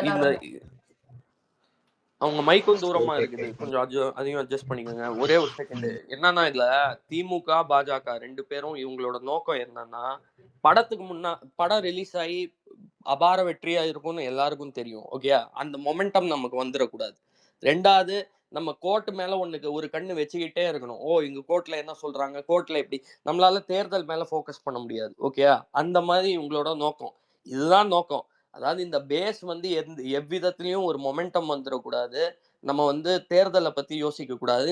இந்த அவங்க மைக்கும் தூரமா இருக்குது, கொஞ்சம் அதையும் அட்ஜஸ்ட் பண்ணிக்கோங்க. ஒரே ஒரு செகண்ட். என்னன்னா இதுல திமுக பாஜக 2 பேரும் இவங்களோட நோக்கம் என்னன்னா, படத்துக்கு படம் ரிலீஸ் ஆகி அபார வெற்றியா இருக்கும்னு எல்லாருக்கும் தெரியும், ஓகே? அந்த மொமெண்டம் நமக்கு வந்துடக்கூடாது. 2வது, நம்ம கோர்ட் மேல ஒரு கண்ணு வச்சுக்கிட்டே இருக்கணும். ஓ இங்க கோர்ட்ல என்ன சொல்றாங்க, கோர்ட்ல எப்படி, நம்மளால தேர்தல் மேல ஃபோக்கஸ் பண்ண முடியாது, ஓகே? அந்த மாதிரி இவங்களோட நோக்கம், இதுதான் நோக்கம். அதாவது இந்த பேஸ் வந்து எவ்விதத்திலையும் ஒரு மொமெண்டம் வந்துடக்கூடாது. நம்ம தேர்தலை பத்தி யோசிக்க கூடாது.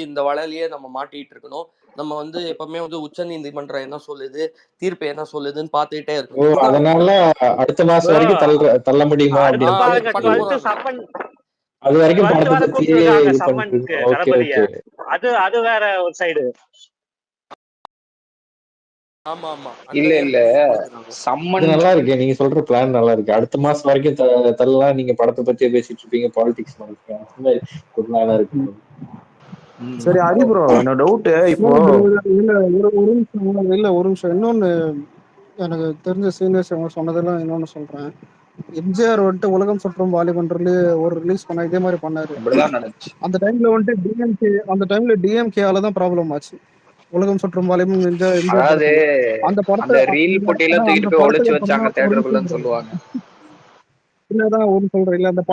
இந்த வலையிலேயே நம்ம மாட்டிட்டு இருக்கணும். நம்ம எப்பவுமே உச்ச நீதிமன்றம் என்ன சொல்லுது, தீர்ப்பு என்ன சொல்லுதுன்னு பாத்துக்கிட்டே இருக்கணும். அதனால அடுத்த மாசம் வரைக்கும் தள்ள முடியுமா அப்படின்னு அது வரைக்கும் படத்தை பத்தியே இது பண்ணிட்டு. ஓகே ஓகே, அது வேற ஒரு சைடு. ஆமா ஆமா, இல்ல சம்மன் நல்லா இருக்கு. நீங்க சொல்ற பிளான் நல்லா இருக்கு. அடுத்த மாசம் வரைக்கும் தள்ளலாம். நீங்க படத்தை பத்தியே பேசிட்டு இருப்பீங்க, பாலிடிக்ஸ் இருக்கு. சரி ஹரி ப்ரோ, என்ன டவுட் இப்போ ஒரு நிமிஷம் இன்னொன்னு எனக்கு தெரிஞ்ச சீனியர்ஸ் அவங்க சொன்னதெல்லாம் இன்னொன்னு சொல்றேன். எம்ஜிஆர் வந்துட்டு உலகம் சுற்றும் வாலிபன்ல ஒரு ரிலீஸ் பண்ண இதே மாதிரி பண்ணாரு. அந்த டைம்ல வந்துட்டு டிஎம்கேல தான் ப்ராப்ளம் ஆச்சு. உலகம் சுற்றும் வாலிபன் அதாவது அந்த படத்தை ரீல் போட்டியில தூக்கிட்டு போய் ஒளிச்சு வச்சாங்க தியேட்டருக்குள்ளன்னு சொல்லுவாங்க. இல்லதான் ஒண்ணு சொல்றேன். இல்ல அந்த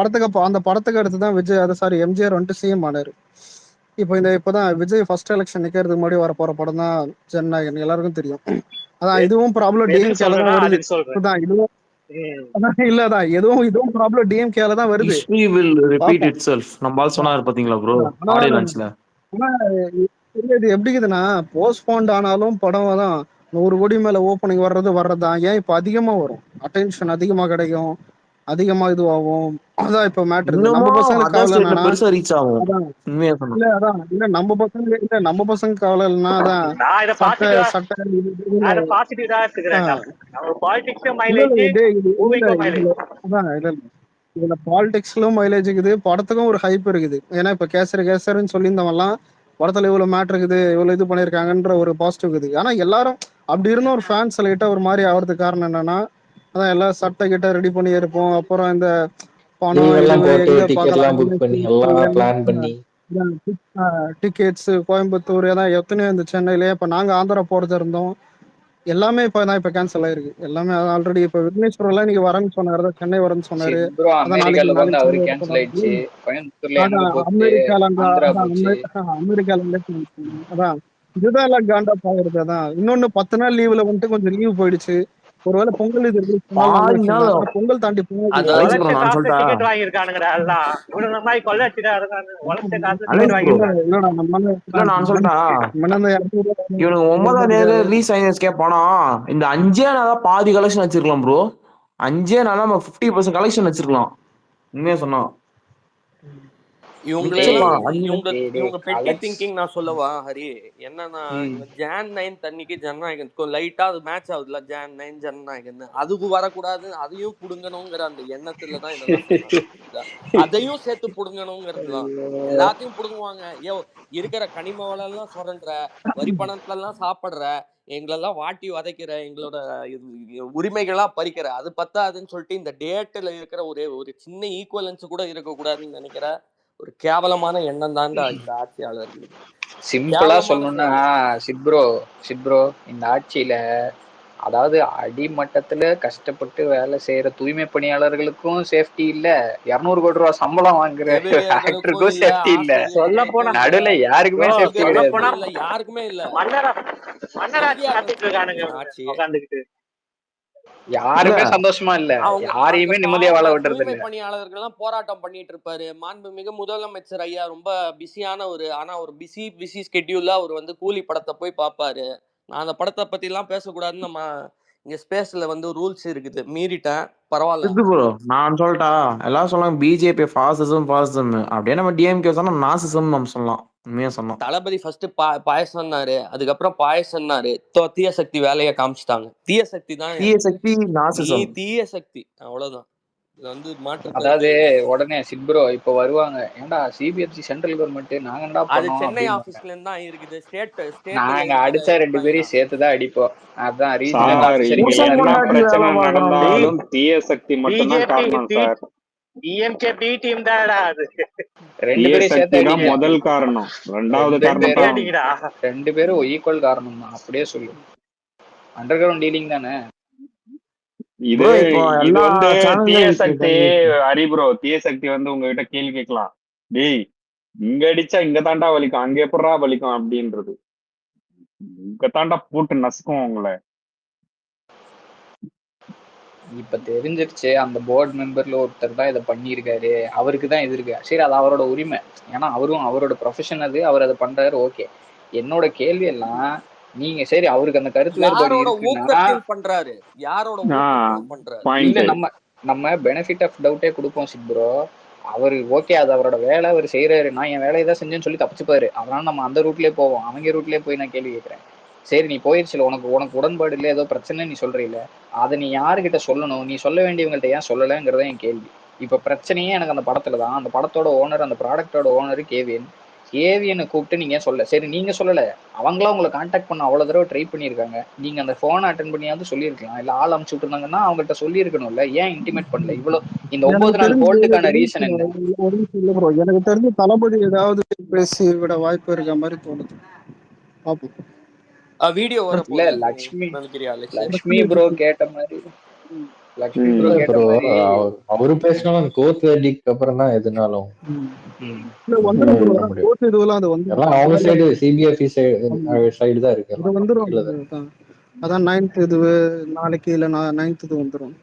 படத்துக்கு அடுத்துதான் விஜய் எம்ஜிஆர் வந்துட்டு சிஎம் ஆனாரு. இப்பதான் விஜய் ஃபர்ஸ்ட் எலெக்ஷன் நிக்கிறதுக்கு முன்னாடி வர போற படம் தான் ஜனநாயகன், எல்லாருக்கும் தெரியும். அதான் இதுவும் ப்ராப்ளம் டிஎம்கேல தான் வருது. இதுவும் ப்ராப்ளம் டிஎம்கேல தான் வருது. History will repeat itself. நம்ம சொன்னாரு பாத்தீங்களா ப்ரோ ஆடியோ லான்ச்ல. இது எப்படி இருக்குதுன்னா, போஸ்ட்போன்ட் ஆனாலும் படம் தான் 100 கோடி மேல ஓப்பனிங் வர்றதுதான். ஏன் இப்ப அதிகமா வரும், அட்டென்ஷன் அதிகமா கிடைக்கும், அதிகமா இதுவாகும். அதான் இப்ப மேட்டர். நம்ம பசங்களுக்கு நம்ம பசங்க கவலை இல்லைன்னா அதான் இதுல பாலிடிக்ஸ்லும் மைலேஜ் இருக்குது, படத்துக்கும் ஒரு ஹைப் இருக்குது. ஏன்னா இப்ப கேசரின்னு சொல்லியிருந்தவன்லாம் படத்துல இவ்வளவு மேட்டர் இருக்குது, இவ்வளவு இது பண்ணிருக்காங்கன்ற ஒரு பாசிட்டிவ் இருக்குது. ஆனா எல்லாரும் அப்படி இருந்தும் ஒரு ஃபேன்ஸ் லைட்டா ஒரு மாதிரி ஆகிறதுக்கு காரணம் என்னன்னா, அதான் எல்லாம் சட்டை கிட்ட ரெடி பண்ணி இருப்போம். அப்புறம் இந்த பணம் டிக்கெட் எல்லாம் புக் பண்ணி எல்லாம் பிளான் பண்ணி டிக்கெட்ஸ் கோயம்புத்தூர் ஏதாவது எத்தனையோ இந்த சென்னையிலே இப்ப நாங்க ஆந்திரா போறது இருந்தோம். எல்லாமே இப்ப கேன்சல் ஆயிருக்கு. எல்லாமே ஆல்ரெடி இப்ப விக்னேஸ்வர் எல்லாம் இன்னைக்கு வரேன்னு சொன்னாரு, சென்னை வரேன்னு சொன்னாரு. சித் ப்ரோ அதான் நாளைக்கு அமெரிக்கால வந்து நாளைக்கு அவரு சென்னை வர கேன்சல் சொன்னாரு. ஆயிடுச்சு. கோயம்புத்தூர்ல எனக்கு அதான் போச்சு, அமெரிக்கால ஆந்திரா அதான் போச்சு. அமெரிக்கால அதான் இதுதான் எல்லாம் காண்டா பாக்குறது. அதான் இன்னொன்னு 10 நாள் லீவ்ல வந்துட்டு கொஞ்சம் லீவ் போயிடுச்சு. ஒருவேளை பொங்கல் இது ரிலீஸ் பண்ணாலும் நல்ல பாதி விஷயம் நாள் தான். ஆனா பொங்கல் தாண்டி போகுது. அதாவது அலெக்ஸ் ப்ரோ உழைச்ச நான் காசு சொல்லிட்டா டிக்கெட் வாங்கியிருக்கானுங்கடா எல்லாம். இவனுங்க மாதிரி கொள்ளையடிச்சுட்டா இருக்கானுங்க. உழைச்ச காசு டிக்கெட் அலெக்ஸ் ப்ரோ வாங்கியிருக்கானுங்க. இல்லடா நம்ம இல்ல நான் சொல்லிட்டா இவனுக்கு 9ஆம் தேதி இருக்காது. ரிலீஸ் ஆயிடுச்சு கேட்பானா, இந்த 5 நாளா பாதி கலெக்ஷன் வச்சிருக்கலாம் ப்ரோ. 5 நாளா நம்ம 50% கலெக்ஷன் வச்சிருக்கலாம் உண்மையா சொன்னா. இவங்களெல்லாம் மிச்சம் இவங்க பெட்டி அலெக்ஸ் திங்கிங் நான் சொல்லவா ஹரி, என்னன்னா இவன் Jan 9 அன்னைக்கு ஜனநாயகன் லைட்டா அது மேட்ச் ஆகுதுல, Jan 9 ஜனநாயகன் அதுக்கு வரக்கூடாது, அதையும் புடுங்கணுங்கிற அந்த எண்ணத்துல தான் இதெல்லாம் செய்யறாங்க. புரியுதா? அதையும் சேர்த்து புடுங்கணுங்கிறது தான். எல்லாத்தையும் புடுங்குவாங்க. இருக்கிற கனிம வளம் எல்லாம் சுரண்டுற, வரி பணத்துல எல்லாம் சாப்பிடுற, எங்களெல்லாம் வாட்டி வதைக்கிற, எங்களோட உரிமைகளா பறிக்கிற, அது பத்தாதுன்னு சொல்லிட்டு இந்த டேட்ல இருக்கிற ஒரு சின்ன ஈக்குவலன்ஸ் கூட இருக்கக்கூடாதுன்னு நினைக்கிற ஒரு கேவலமான எண்ணம் தான்டா இந்த ஆட்சியாளர்களுக்கு. சிம்பிளா கேவலமான சொல்லணும்னா செயல். சித்ப்ரோ இந்த ஆட்சியில அதாவது அடிமட்டத்துல கஷ்டப்பட்டு வேலை செய்யற தூய்மை பணியாளர்களுக்கும் சேஃப்டி இல்ல, 200 கோடி ரூபாய் சம்பளம் வாங்குற செவிலியர்களுக்கும் ஆக்டருக்கும் இல்ல, சேஃப்டி இல்ல, சொல்ல போனா ஆசிரியர்களுக்கும் இல்ல, நடுவுல யாருக்குமே ப்ரோ, சேஃப்டி சொல்ல கிடையாது. போனா ஊழியர்களுக்கும் இல்ல, யாருக்குமே இல்ல. மன்னராட்சி எம்ஜிஆர் நடத்திட்டு இருக்கானுங்க இந்த இவனுங்க ஆட்சி. உட்காந்துக்கிட்டு. இல்ல யாருமே சந்தோஷமா இல்ல, அவங்க அந்த யாரையுமே நிம்மதியா வாழ பாவம் விடுறது தூய்மை இல்ல. பணியாளர்கள் எல்லாம் போராட்டம் பண்ணிட்டு இருப்பாரு. மாண்புமிகு முதலமைச்சர் ஐயா ரொம்ப பிஸியான ஆனா ஒரு பிஸி ஸ்கெட்யூல்ல அவர் வந்து கூலி படத்தை போய் பார்ப்பாரு. நான் அந்த படத்தை பத்தி எல்லாம் பேசக்கூடாதுன்னு நம்ம இங்க ஸ்பேஸ்ல வந்து ரூல்ஸ் இருக்குது, மீறிட்டேன், பரவாயில்ல. சித்து ப்ரோ நான் சொல்லிட்டா, எல்லாம் சொல்லலாம் பிஜேபி ஃபாசிசம் அப்படியே நம்ம டிஎம்கே சொன்னா நாசிசம் நம்ம சொல்லலாம் உண்மையா சொன்னோம். தளபதி ஃபர்ஸ்ட் பாயசம்னாரு, அதுக்கப்புறம் பாயசம்னாரு, தீய சக்தி வேலையை காமிச்சிட்டாங்க. தீய சக்தி தான் தீய சக்தி நீ நாசிசம். தீய சக்தி, அவ்வளவுதான். இது வந்து மாற்று அதாவது கருத்தே இல்லை. உடனே சித்ப்ரோ இப்ப வருவாங்க, ஏன்டா சிபிஎஸ்சி சென்ட்ரல் கவர்மெண்ட் நாங்க என்ன அது பண்ணோம் சென்னை அப்படின்னு. ஆபீஸ்ல இருந்து தான் இருக்குது. ஸ்டேட்ல நாங்க இருக்கிற அடிச்சா 2 எம்ப்ளாயி பேரையும் தான். சேர்த்துதான் அடிப்போம். அதான் ரீஜனல் சார், ஆபீசர் இங்க இங்க புருஷன் என்ன இல்லைன்னா பொண்டாட்டி வேலை பிரச்சனை பார்க்கறோம். நடந்தாலும் தீய சக்தி மட்டும்தான் பிஜேபி காரணம் சார். டிஎம்கே பி டீம் தான்டா அது. 2 தீய பேரையும் சேர்த்து சக்தி தான் அடிங்க. முதல் காரணம், 2வது 2 காரணம் சரி பேரும் தான் அடிங்கடா. 2 பேரும் ஈக்குவல் காரணம் தான், அப்படியே சொல்லு. அண்டர் கிரவுண்ட் டீலிங் தானே இது. ப்ரோ இப்போ இது எல்லா வந்து தீய சக்தி சேனல்லையும் ஹரி ப்ரோ, தீய சக்தி வந்து உங்ககிட்ட கேள்வி கேட்கலாம், டேய் இங்க அடிச்சா இங்க தாண்டா வலிக்கும், அங்க எப்படா வலிக்கும் அப்படின்றது. இங்க தாண்டா போட்டு நசுக்கும் உங்களை. இப்ப தெரிஞ்சிருச்சு. அந்த போர்டு மெம்பர்ல ஒருத்தர் தான் இதை பண்ணியிருக்காரு, அவருக்கு தான் இது இருக்கு. சரி, அது அவரோட உரிமை, ஏன்னா அவரோட ப்ரொஃபஷன் அது, அவர் அதை பண்றாரு, ஓகே. என்னோட கேள்வி எல்லாம், நீங்க சரி அவருக்கு அந்த கருத்து வேறுபாடு யாரோட இருக்குன்னா, ஊக்கத்தில் பண்றாரு? யாரோட ஊக்கத்துல பண்றாரு? இல்ல பாயிண்ட். நம்ம பெனிஃபிட் ஆஃப் டவுட்டே கொடுப்போம் சித்ப்ரோ. அவரு ஓகே, அது அவரோட வேலை, அவர் செய்யறாரு, நான் என் வேலையை தான் செஞ்சேன்னு சொல்லி தப்பிச்சுப்பாரு. அதனால நம்ம அந்த ரூட்லயே போவோம். அவங்க ரூட்லயே போய் நான் கேள்வி கேட்கிறேன். சரி, நீ போயிடுச்சுல, உனக்கு உடன்பாடு இல்லை, ஏதோ பிரச்சனை நீ சொல்றீல, அதை நீ யாருக்கிட்ட சொல்லணும்? நீ சொல்ல வேண்டியவங்கள்ட்ட ஏன் சொல்லலைங்கிறத என் கேள்வி. இப்ப பிரச்சனையே எனக்கு அந்த படத்துல தான். அந்த படத்தோட ஓனர், அந்த ப்ராடக்டோட ஓனர் கேவியனை கூப்பிட்டு நீங்க சொல்ல, சரி நீங்க சொல்லல, அவங்களா உங்களை கான்டாக்ட் பண்ண அவ்வளவு தடவை ட்ரை பண்ணியிருக்காங்க, நீங்க அந்த போனை அட்டன் பண்ணியாவது சொல்லியிருக்கலாம், இல்ல ஆள் அமுச்சு விட்டுருந்தாங்கன்னா அவங்கள்ட்ட சொல்லியிருக்கணும்ல, ஏன் இன்டிமேட் பண்ணல? இவ்வளவு இந்த எனக்கு 9 நாள் தெரிஞ்சு ஹோல்டுக்கான ரீசன் என்ன? ஒரு நிமிஷம் இல்ல ப்ரோ, எனக்கு தெரிஞ்சு தளபதி ஏதாவது பேசி விட வாய்ப்பு இருக்க மாதிரி தோணுது. பாப்போம். வீடியோ வர இல்ல போகுது நினைக்கிறியா அலெக்ஸ்? ப்ரோ கேட்ட மாதிரி லக்ஷ்மி ப்ரோ கேட்ட ப்ரோ மாதிரி அவரு பேசினாலும் கோர்ட் வேர்டிக்கு அப்புறம் தான் எதுனாலும் இல்ல வந்துடும் ப்ரோ, பண்ண முடியும். கோர்ட் இதுவெல்லாம் அது எல்லாம் அவங்க வந்துடும். சைடு சிபிஎஃப்இ சைடு தான் இருக்கு, இது எல்லாம் நம்ம வந்துடும். கீழே தான் இருக்கு. அதான் 9th இது நாளைக்கு இல்ல 9th இது வந்துடும்.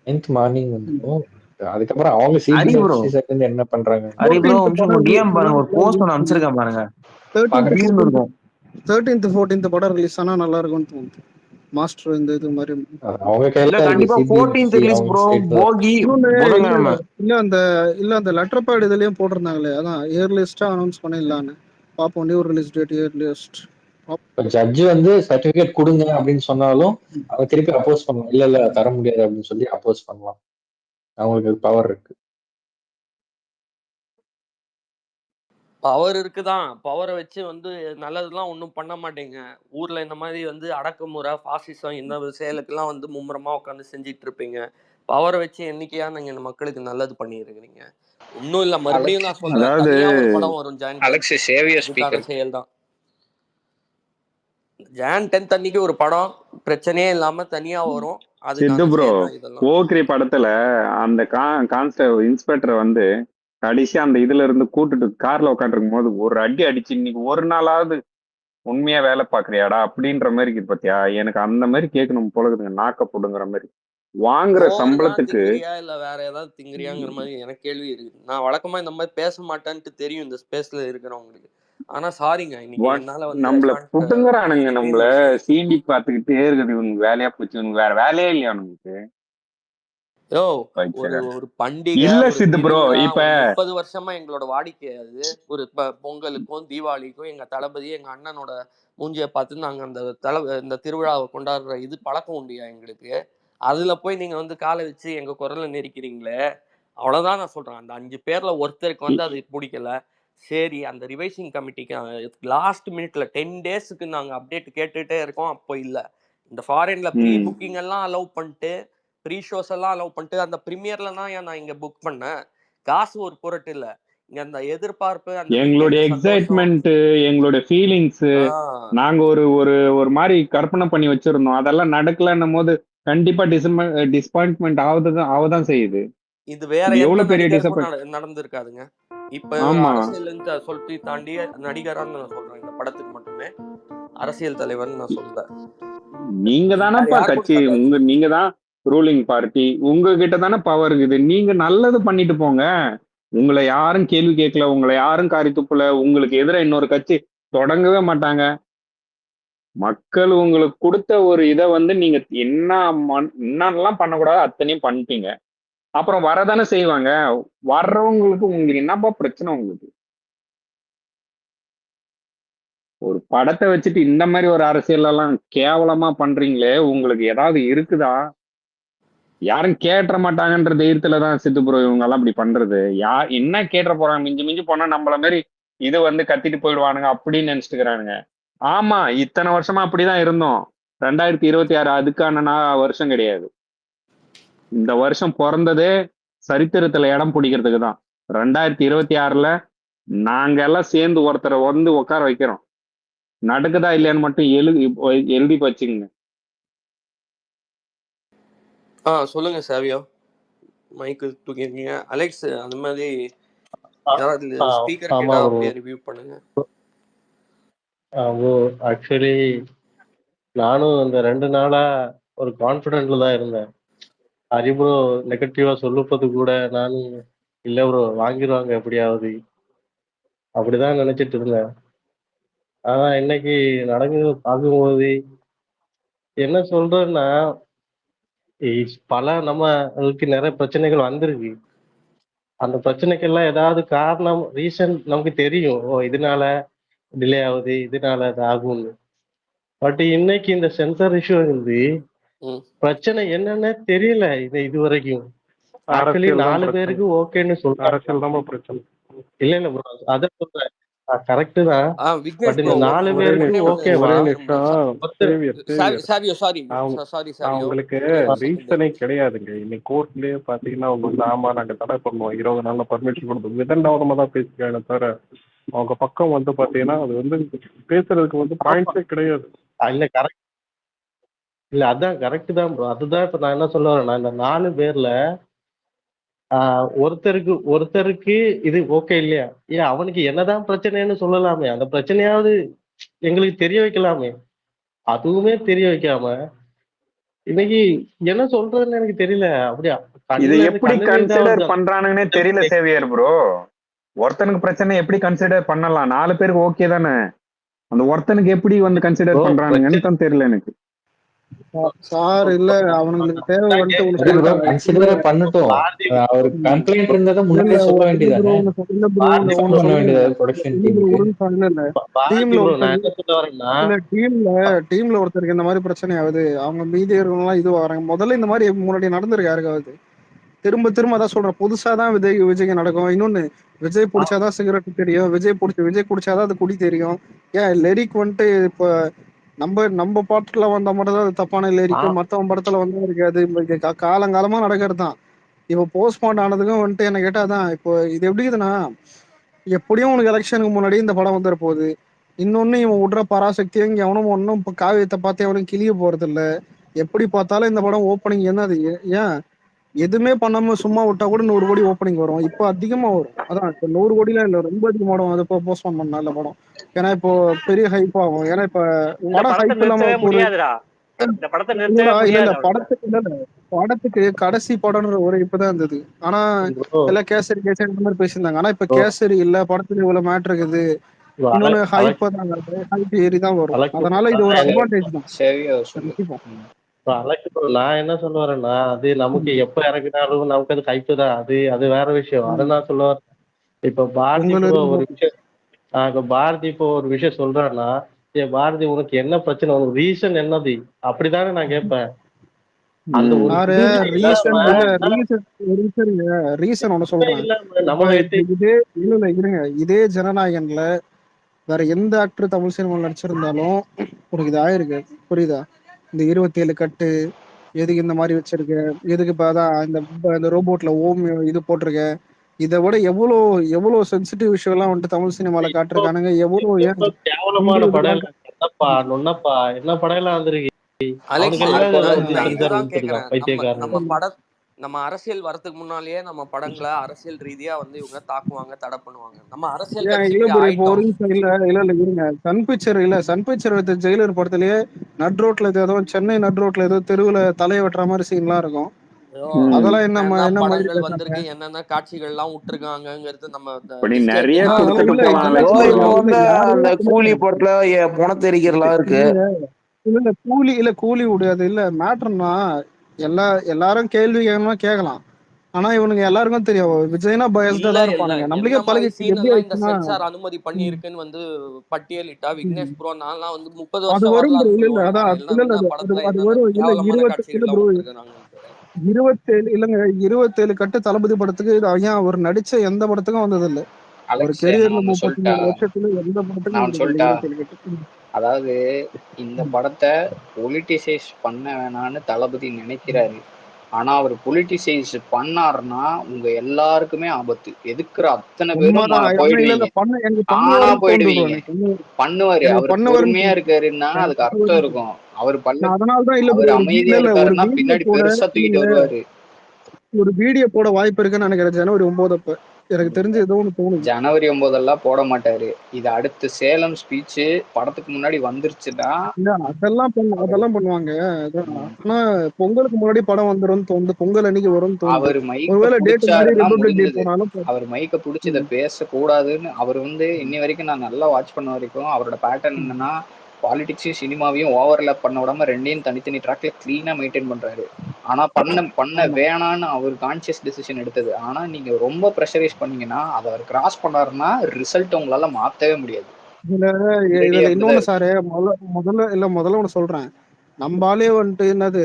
9th மார்னிங் வந்துடும். அதுக்கப்புறம் அவங்க ஹரி ப்ரோ, சிபிஎஃப்சி சைடு என்ன பண்றாங்க? ஹரி ப்ரோ 14th படம் டிஎம் ரிலீஸ் பாருங்க, ஆனா ஒரு போஸ்ட் ஒன்று அமைச்சிருக்கேன் பாருங்க, 13th இருக்கும். 13th 14th படம் ரிலீஸ் ஆனா நல்லா இருக்கும்னு தோணுது. மாஸ்டர் இந்த இது மாதிரி. அவங்க கையில இல்ல தான் இருக்கு, கண்டிப்பா 14th சிபிஎஃப்சி ரிலீஸ் அவங்க ப்ரோ. சைடு தான் இருக்கு. போகி இன்னொன்னு புதன்கிழமை. இல்ல அந்த லெட்டர் பேட் இதுலயும் போட்டிருந்தாங்களே, அதான் இயர்லிஸ்டா அனௌன்ஸ் பண்ணிடலான்னு பாப்போம். New release date earliest. இப்ப ஜட்ஜ் வந்து சர்டிபிகேட் கொடுங்க அப்படின்னு சொன்னாலும் அவங்க திருப்பி அப்போஸ் பண்ணலாம், இல்ல தர முடியாது அப்படின்னு சொல்லி அப்போஸ் பண்ணலாம். அவங்களுக்கு பவர் இருக்கு. பவர் இருக்குதான். பவரை வச்சு வந்து நல்லதெல்லாம் ஒன்றும் பண்ண மாட்டேங்க. ஊர்ல இந்த மாதிரி வந்து அடக்குமுறை, பாசிசம் இந்த செயலுக்கெல்லாம் வந்து மும்முரமா உட்காந்து செஞ்சிட்டு இருப்பீங்க. பவரை வச்சு என்னைக்கையா நீங்க இந்த மக்களுக்கு நல்லது பண்ணியிருக்கிறீங்க? ஒன்றும் இல்லை, மறுபடியும் நான் சொல்றேன், அதாவது தனியா ஒரு படம் வரும் Jan 10th. அலெக்ஸ் சேவியர் அதுக்கான ஸ்பீக்கர். செயல் தான் Jan 10th அன்னைக்கு ஒரு படம் பிரச்சனையே இல்லாம தனியா வரும். சித்து அதுக்கான ப்ரோ செயல் தான் இதெல்லாம். போக்ரி படத்துல அந்த கான்ஸ்டபிள் இன்ஸ்பெக்டர் வந்து கடைசி அந்த இதுல இருந்து கூட்டுட்டு கார்ல உட்காந்துருக்கும் போது ஒரு அடி அடிச்சு இன்னைக்கு ஒரு நாளாவது உண்மையா வேலை பாக்குறியாடா அப்படின்ற மாதிரி இருக்கு பாத்தியா? எனக்கு அந்த மாதிரி கேட்கணும் போலகுதுங்க, நாக்க போடுங்கிற மாதிரி. வாங்குற கோவம் தான் சம்பளத்துக்கு திங்கிறியா இல்ல வேற ஏதாவது திங்கிறியாங்கிற மாதிரி எனக்கு கேள்வி இருக்கு. நான் வழக்கமா இந்த மாதிரி பேச மாட்டேன்ட்டு தெரியும் இந்த ஸ்பேஸ்ல இருக்கிறவங்களுக்கு. ஆனா சாரிங்க, இன்னைக்கு என்னால வந்து நம்மள I can't புட்டுங்கிறானுங்க, explain நம்மள myself. சீண்டி பார்த்துக்கிட்டே இருக்குது. இவனுக்கு வேலையா போச்சு, இவனுக்கு வேற வேலையே இல்லையா அவனுக்கு? யோ ஒரு ஒரு பண்டிகை, இல்ல ஒரு சித்து ப்ரோ, திருவிழா, இப்ப ஒரு 30 வருஷமா எங்களோட வாடிக்கை அது. ஒரு பொங்கலுக்கும் தீபாவளிக்கும் எங்க தளபதி எங்க அண்ணனோட மூஞ்சியை பார்த்து நாங்க அந்த இந்த திருவிழாவை கொண்டாடுற இது பழக்கம் உண்டுயா எங்களுக்கு. அதுல போய் நீங்க வந்து காலை வச்சு எங்க குரலை நெரிக்கிறீங்களே, அவ்வளவுதான் நான் சொல்றேன். அந்த 5 பேர்ல ஒருத்தருக்கு வந்து அது பிடிக்கல, சரி அந்த ரிவைசிங் கமிட்டிக்கு லாஸ்ட் மினிட்ல 10 டேஸ்க்கு நாங்க அப்டேட் கேட்டுட்டே இருக்கோம். அப்போ இல்ல, இந்த ஃபாரின்ல ப்ரீ புக்கிங் எல்லாம் அலோவ் பண்ணிட்டு, ப்ரீ ஷோஸ் எல்லாம் அலோவ் பண்ணிட்டு, அந்த ப்ரீமியர்ல தான் ஏன் நான் இங்க புக் பண்ணேன். காசு ஒரு பொருட்டு இல்ல, இங்க அந்த எதிர்பார்ப்பு, அந்த எங்களுடைய எக்ஸைட்மெண்ட், எங்களுடைய ஃபீலிங்ஸ் நாங்க ஒரு ஒரு ஒரு மாதிரி கற்பனை பண்ணி வச்சிருந்தோம். அதெல்லாம் நடக்கலன்னும் போது கண்டிப்பா டிசப்பாயின்ட்மெண்ட் ஆவதான் செய்யுது. இது வேற எந்த நடிகருக்கும் நடந்திருக்காதுங்க. இப்ப அரசியல் சொல்லிட்டு தாண்டி நடிகரான்னு நான் சொல்றேன். இந்த படத்துக்கு மட்டுமே அரசியல் தலைவர்னு நான் சொல்றேன். நீங்க தானப்பா கட்சி, நீங்க தான் ரூலிங் பார்ட்டி, உங்ககிட்ட தானே பவர் இருக்குது. நீங்க நல்லது பண்ணிட்டு போங்க. உங்களை யாரும் கேள்வி கேட்கல, உங்களை யாரும் காரி துப்புல. உங்களுக்கு எதிராக இன்னொரு கட்சி தொடங்கவே மாட்டாங்க. மக்கள் உங்களுக்கு கொடுத்த ஒரு இதை வந்து நீங்க என்னெல்லாம் பண்ணக்கூடாது அத்தனையும் பண்ணிட்டீங்க. அப்புறம் வரதானே செய்வாங்க. வர்றவங்களுக்கு உங்களுக்கு என்னப்பா பிரச்சனை? உங்களுக்கு ஒரு படத்தை வச்சுட்டு இந்த மாதிரி ஒரு அரசியல் எல்லாம் கேவலமா பண்றீங்களே, உங்களுக்கு ஏதாவது இருக்குதா? யாரும் கேட்ட மாட்டாங்கன்ற தைரியத்துலதான் சித்து ப்ரோ இவங்க எல்லாம் அப்படி பண்றது. என்ன கேட்ட போறாங்க? மிஞ்சி மிஞ்சி போனா நம்மள மாதிரி இது வந்து கத்திட்டு போயிடுவானுங்க அப்படின்னு நினைச்சுக்கிறானுங்க. ஆமா, இத்தனை வருஷமா அப்படிதான் இருந்தோம். 2026 அதுக்கான வருஷம் கிடையாது. இந்த வருஷம் பிறந்ததே சரித்திரத்துல இடம் பிடிக்கிறதுக்கு தான். 2026ல நாங்க எல்லாம் சேர்ந்து ஒருத்தரை வந்து உட்கார வைக்கிறோம். நடக்குதா இல்லையான்னு மட்டும் எழுதி வச்சுங்க. சொல்லுங்க சாவியோ, மைக்கு தூக்கிருக்கீங்க. அலெக்ஸ் அந்த மாதிரி ஸ்பீக்கர் கேட்டா அப்படியே ரிவ்யூ பண்ணுங்க. ஆக்சுவலி நானும் இந்த 2 நாளா ஒரு கான்ஃபிடென்ட்ல தான் இருந்தேன். ஹரி ப்ரோ நெகட்டிவா சொல்லுப்பது கூட நானும் இல்லை ப்ரோ வாங்கிடுவாங்க எப்படியாவது அப்படிதான் நினைச்சிட்டு இருந்தேன். ஆனா இன்னைக்கு நடக்குது பார்க்கும்போது என்ன சொல்றேன்னா, பல நம்மளுக்கு நிறைய பிரச்சனைகள் வந்திருக்கு. அந்த பிரச்சனைக்கெல்லாம் ஏதாவது காரணம், ரீசன் நமக்கு தெரியும். இதனால டிலே ஆகுது, இதனால அது ஆகும்னு. பட் இன்னைக்கு இந்த சென்சார் இஷ்யூ வந்து பிரச்சனை என்னன்னு தெரியல. இது வரைக்கும் ஆக்சுவலி 4 பேருக்கு ஓகேன்னு சொல்றாங்க. இல்ல ப்ரோ, அத சொல்றேன், கரெக்ட் தான். பட் இந்த 4 பேருக்கு ஓகேவா? அவங்களுக்கு ரீசனே கிடையாதுங்க. இன்னைக்கு கோர்ட்லயே பாத்தீங்கன்னா அவங்க வந்து ஆமா நாங்க தடை பண்ணுவோம், 20 நாள்ல பர்மிஷன் கொடுத்தோம், விதண்டாவதமா தான் பேசிக்கிறாங்க தவிர அவங்க பக்கம் வந்து பாத்தீங்கன்னா அது வந்து பேசுறதுக்கு வந்து பாயிண்ட்ஸே கிடையாது. இல்ல கரெக்ட், இல்ல அதான் கரெக்ட் தான் ப்ரோ. அதுதான் இப்ப நான் என்ன சொல்ல வரேன்னா, இந்த 4 பேர்ல ஒருத்தருக்கு இது ஓகே இல்லையா, ஏன் அவனுக்கு என்னதான் பிரச்சனைன்னு சொல்லலாமே, அந்த பிரச்சனையாவது எங்களுக்கு தெரிய வைக்கலாமே. அதுவுமே தெரிய வைக்காம இன்னைக்கு என்ன சொல்றதுன்னு எனக்கு தெரியல. அப்படியா இதை எப்படி கன்சிடர் பண்றானுன்னே தெரியல சேவியர் ப்ரோ. ஒருத்தனுக்கு பிரச்சனை எப்படி கன்சிடர் பண்ணலாம்? 4 பேருக்கு ஓகே தானே, அந்த ஒருத்தனுக்கு எப்படி வந்து கன்சிடர் பண்றானுங்கன்னு தான் தெரியல எனக்கு. சார் இல்ல அவங்களுக்கு தேவை கன்சிடர் பண்ணட்டும். அவர் கம்ப்ளைண்ட் இருந்ததை முன்னாடியே சொல்ல வேண்டியதானே, ஃபோன் பண்ண வேண்டியது ப்ரொடக்ஷன் டீம்ல ஒருத்தருக்கு இந்த மாதிரி பிரச்சனை ஆகுது, அவங்க மீதி இருக்கவங்க எல்லாம் இது வராங்க. முதல்ல இந்த மாதிரி முன்னாடி நடந்திருக்கு யாருக்காவது? திரும்ப திரும்ப அதான் சொல்றேன், புதுசாதான் விஜய்க்கு நடக்கும். இன்னொன்னு, விஜய் பிடிச்சாதான் சிகரெட் தெரியும், விஜய் குடிச்சாதான் அது குடி தெரியும். ஏன் லெரிக் வந்துட்டு இப்ப நம்ம பாட்டுல வந்த மட்டும் தான் அது தப்பான லிரிக்கும், மத்தவன் படத்துல வந்து இருக்காது. காலங்காலமா நடக்கிறது தான். இப்போ போஸ்ட்மார்ட் ஆனதுக்கும் வந்துட்டு என்ன கேட்டாதான், இப்போ இது எப்படி இருக்குதுன்னா, எப்படியும் உனக்கு எலெக்ஷனுக்கு முன்னாடி இந்த படம் வந்துட போகுது. இன்னொன்னு இவன் விடுற பராசக்தியும் எவனும் ஒன்னும் இப்போ காவியத்தை பார்த்து எவனும் கிளிய போறது இல்ல. எப்படி பார்த்தாலும் இந்த படம் ஓப்பனிங் என்னது ஏன் எதுவுமே பண்ணாம சும்மா விட்டா கூட 100 கோடி ஓப்பனிங் வரும். இப்போ அதிகமா வரும். அதான் இப்போ 100 கோடிலாம் இல்ல, ரொம்ப அதிகமா வரும். அது இப்போ போஸ்ட்போன் பண்ண நல்ல படம். ஏன்னா இப்போ பெரிய ஹைப் ஆகும். ஏன்னா இப்ப இந்த படம் படத்தை ஹைப் இல்லாம நிறுத்தவே ஒரு முடியாதுடா. இந்த படத்தை இல்ல நிறுத்தவே இல்ல முடியாது அவனுக்கு. படத்துக்கு கடைசி படம்ன்ற ஒரு இப்பதான் இருந்தது. ஆனா ப்ரோ எல்லாம் கேசரி கேசரி இந்த மாதிரி பேசியிருந்தாங்க. ஆனா இப்ப கேசரி இல்ல, படத்துல இவ்வளவு மேட்ரு இருக்குது. இன்னொன்னு ஹைப் தான், ஹைப் ஏறி தான் வரும். அதனால இது ஒரு அட்வான்டேஜ் தான். சரியா சொல்லு. கண்டிப்பா. அலெக்ஸ் ப்ரோ, நான் என்ன சொல்ல வரேன்னா, அது நமக்கு எப்ப இறக்குனாலும் நமக்கு அது ஹைப்பு தான். அது வேற விஷயம். அதை நான் சொல்ல வரேன். இப்ப பாரதி ப்ரோ ஒரு விஷயம், இப்ப பாரதி இப்போ ஒரு விஷயம் சொல்றாருன்னா, ஏ பாரதி உனக்கு என்ன பிரச்சனை, உனக்கு ரீசன் என்னது அப்படிதானே நான் கேட்பேன். அந்த ஒரு ரீசன் ஒண்ணு சொல்றேன். இதே ஜனநாயகன்ல வேற எந்த ஆக்டர் தமிழ் சினிமா நடிச்சிருந்தாலும் உனக்கு இது ஆயிருக்கு. புரியுதா? இந்த 27 கட்டு எதுக்கு இந்த மாதிரி வச்சிருக்க, எதுக்கு இப்ப அதான் இந்த ரோபோட்ல ஓம் இது போட்டிருக்க, இதை விட எவ்வளவு சென்சிட்டிவ் விஷயம் எல்லாம் வந்துட்டு தமிழ் சினிமால காட்டிருக்கானுங்க. எவ்வளவு கேவலமான படம் என்னப்பா நொன்னப்பா என்ன படம் எல்லாம் வந்திருக்கு. நம்ம அரசியல் வரதுக்கு முன்னாலேயே நம்ம படங்களை அரசியல் ரீதியா வந்து இவங்க தாக்குவாங்க, தடை பண்ணுவாங்க. நம்ம அரசியல் இருங்க. சன் பிக்சர் வித் ஜெயிலர் படத்திலேயே நட் ரோட்ல ஏதோ சென்னை நட் ரோட்ல ஏதோ தெருவுல தலையை வெட்டுற மாதிரி சீன் எல்லாம் இருக்கும். அதெல்லாம் என்ன படங்கள் வந்திருக்கு, என்னென்ன காட்சிகள் எல்லாம் விட்டுருக்காங்கிறது நம்ம நிறைய அந்த கூலி படத்துல பணத்தை எரிக்கிறதா இருக்கு. இல்ல கூலி விடாது. இல்ல மேட்டர்னா எல்லாரும் கேள்வி கேட்கலாம். ஆனா இவனுங்க எல்லாருக்கும் தெரியும் விஜய்னா பயஸ்டா தான் இருப்பானுங்க. நம்மளுக்கே பழகிட்டு இந்த சென்சார் அனுமதி பண்ணி இருக்குன்னு வந்து பட்டியலிட்டா விக்னேஷ் ப்ரோ நான்லாம் வந்து 30 அது வருஷம் வரும். வரலாறு இல்ல அதான் அது வரும். இல்ல 27 இல்லங்க 27 கட்டு தளபதி படத்துக்கு ஏன் அவர் நடிச்ச எந்த படத்துக்கும் வந்தது இல்ல. ஒரு கெரியர்ல 33 வருஷத்துல எந்த படத்துக்கும். அதாவது இந்த படத்தை பொலிட்டிசைஸ் பண்ண வேணான்னு தளபதி நினைக்கிறாரு. ஆனா அவர் பொலிட்டிசைஸ் பண்ணாருன்னா உங்க எல்லாருக்குமே ஆபத்து. எதுக்குற அத்தனை பேரும் போயிடுவீங்க. ஆனா போயிடுவீங்க. பண்ணுவாரு. அவர் பொறுமையா இருக்காருன்னா அதுக்கு அர்த்தம் இருக்கும். அவர் அவர் அமைதியா இருக்காருன்னா பின்னாடி பெருசா தூக்கிட்டு வருவாரு. ஒரு வீடியோ போட வாய்ப்பு இருக்குன்னு நினைக்கிறேன் ஜனவரி 9 அப்ப. எனக்கு தெரிஞ்சு ஏதோ ஒண்ணு தோணுது. ஜனவரி 9 எல்லாம் போட மாட்டாரு. இது அடுத்து சேலம் ஸ்பீச் படத்துக்கு முன்னாடி வந்துருச்சுன்னா அதெல்லாம் பண்ணுவாங்க. ஆனா பொங்கலுக்கு முன்னாடி படம் வந்துரும் தோணுது. பொங்கல் அன்னைக்கு வரும் தோணுது. அவர் மைக்க புடிச்சு இதை பேசக்கூடாதுன்னு அவர் வந்து இன்னி வரைக்கும் நான் நல்லா வாட்ச் பண்ண வரைக்கும் அவரோட பேட்டர்ன் என்னன்னா பாலிடிக்ஸையும் சினிமாவையும் ஓவர்லேப் பண்ண விடாம ரெண்டையும் தனித்தனி ட்ராக்ல கிளீனா மெயின்டைன் பண்றாரு. ஆனா பண்ண வேணான்னு அவர் கான்சியஸ் டெசிஷன் எடுத்தது. ஆனா நீங்க ரொம்ப ப்ரெஷரைஸ் பண்ணீங்கன்னா அதை அவர் கிராஸ் பண்ணாருன்னா ரிசல்ட் உங்களால மாத்தவே முடியாது. இதுல இன்னொன்னு சாரு முதல்ல ஒண்ணு சொல்றேன். நம்மளாலே வந்துட்டு என்னது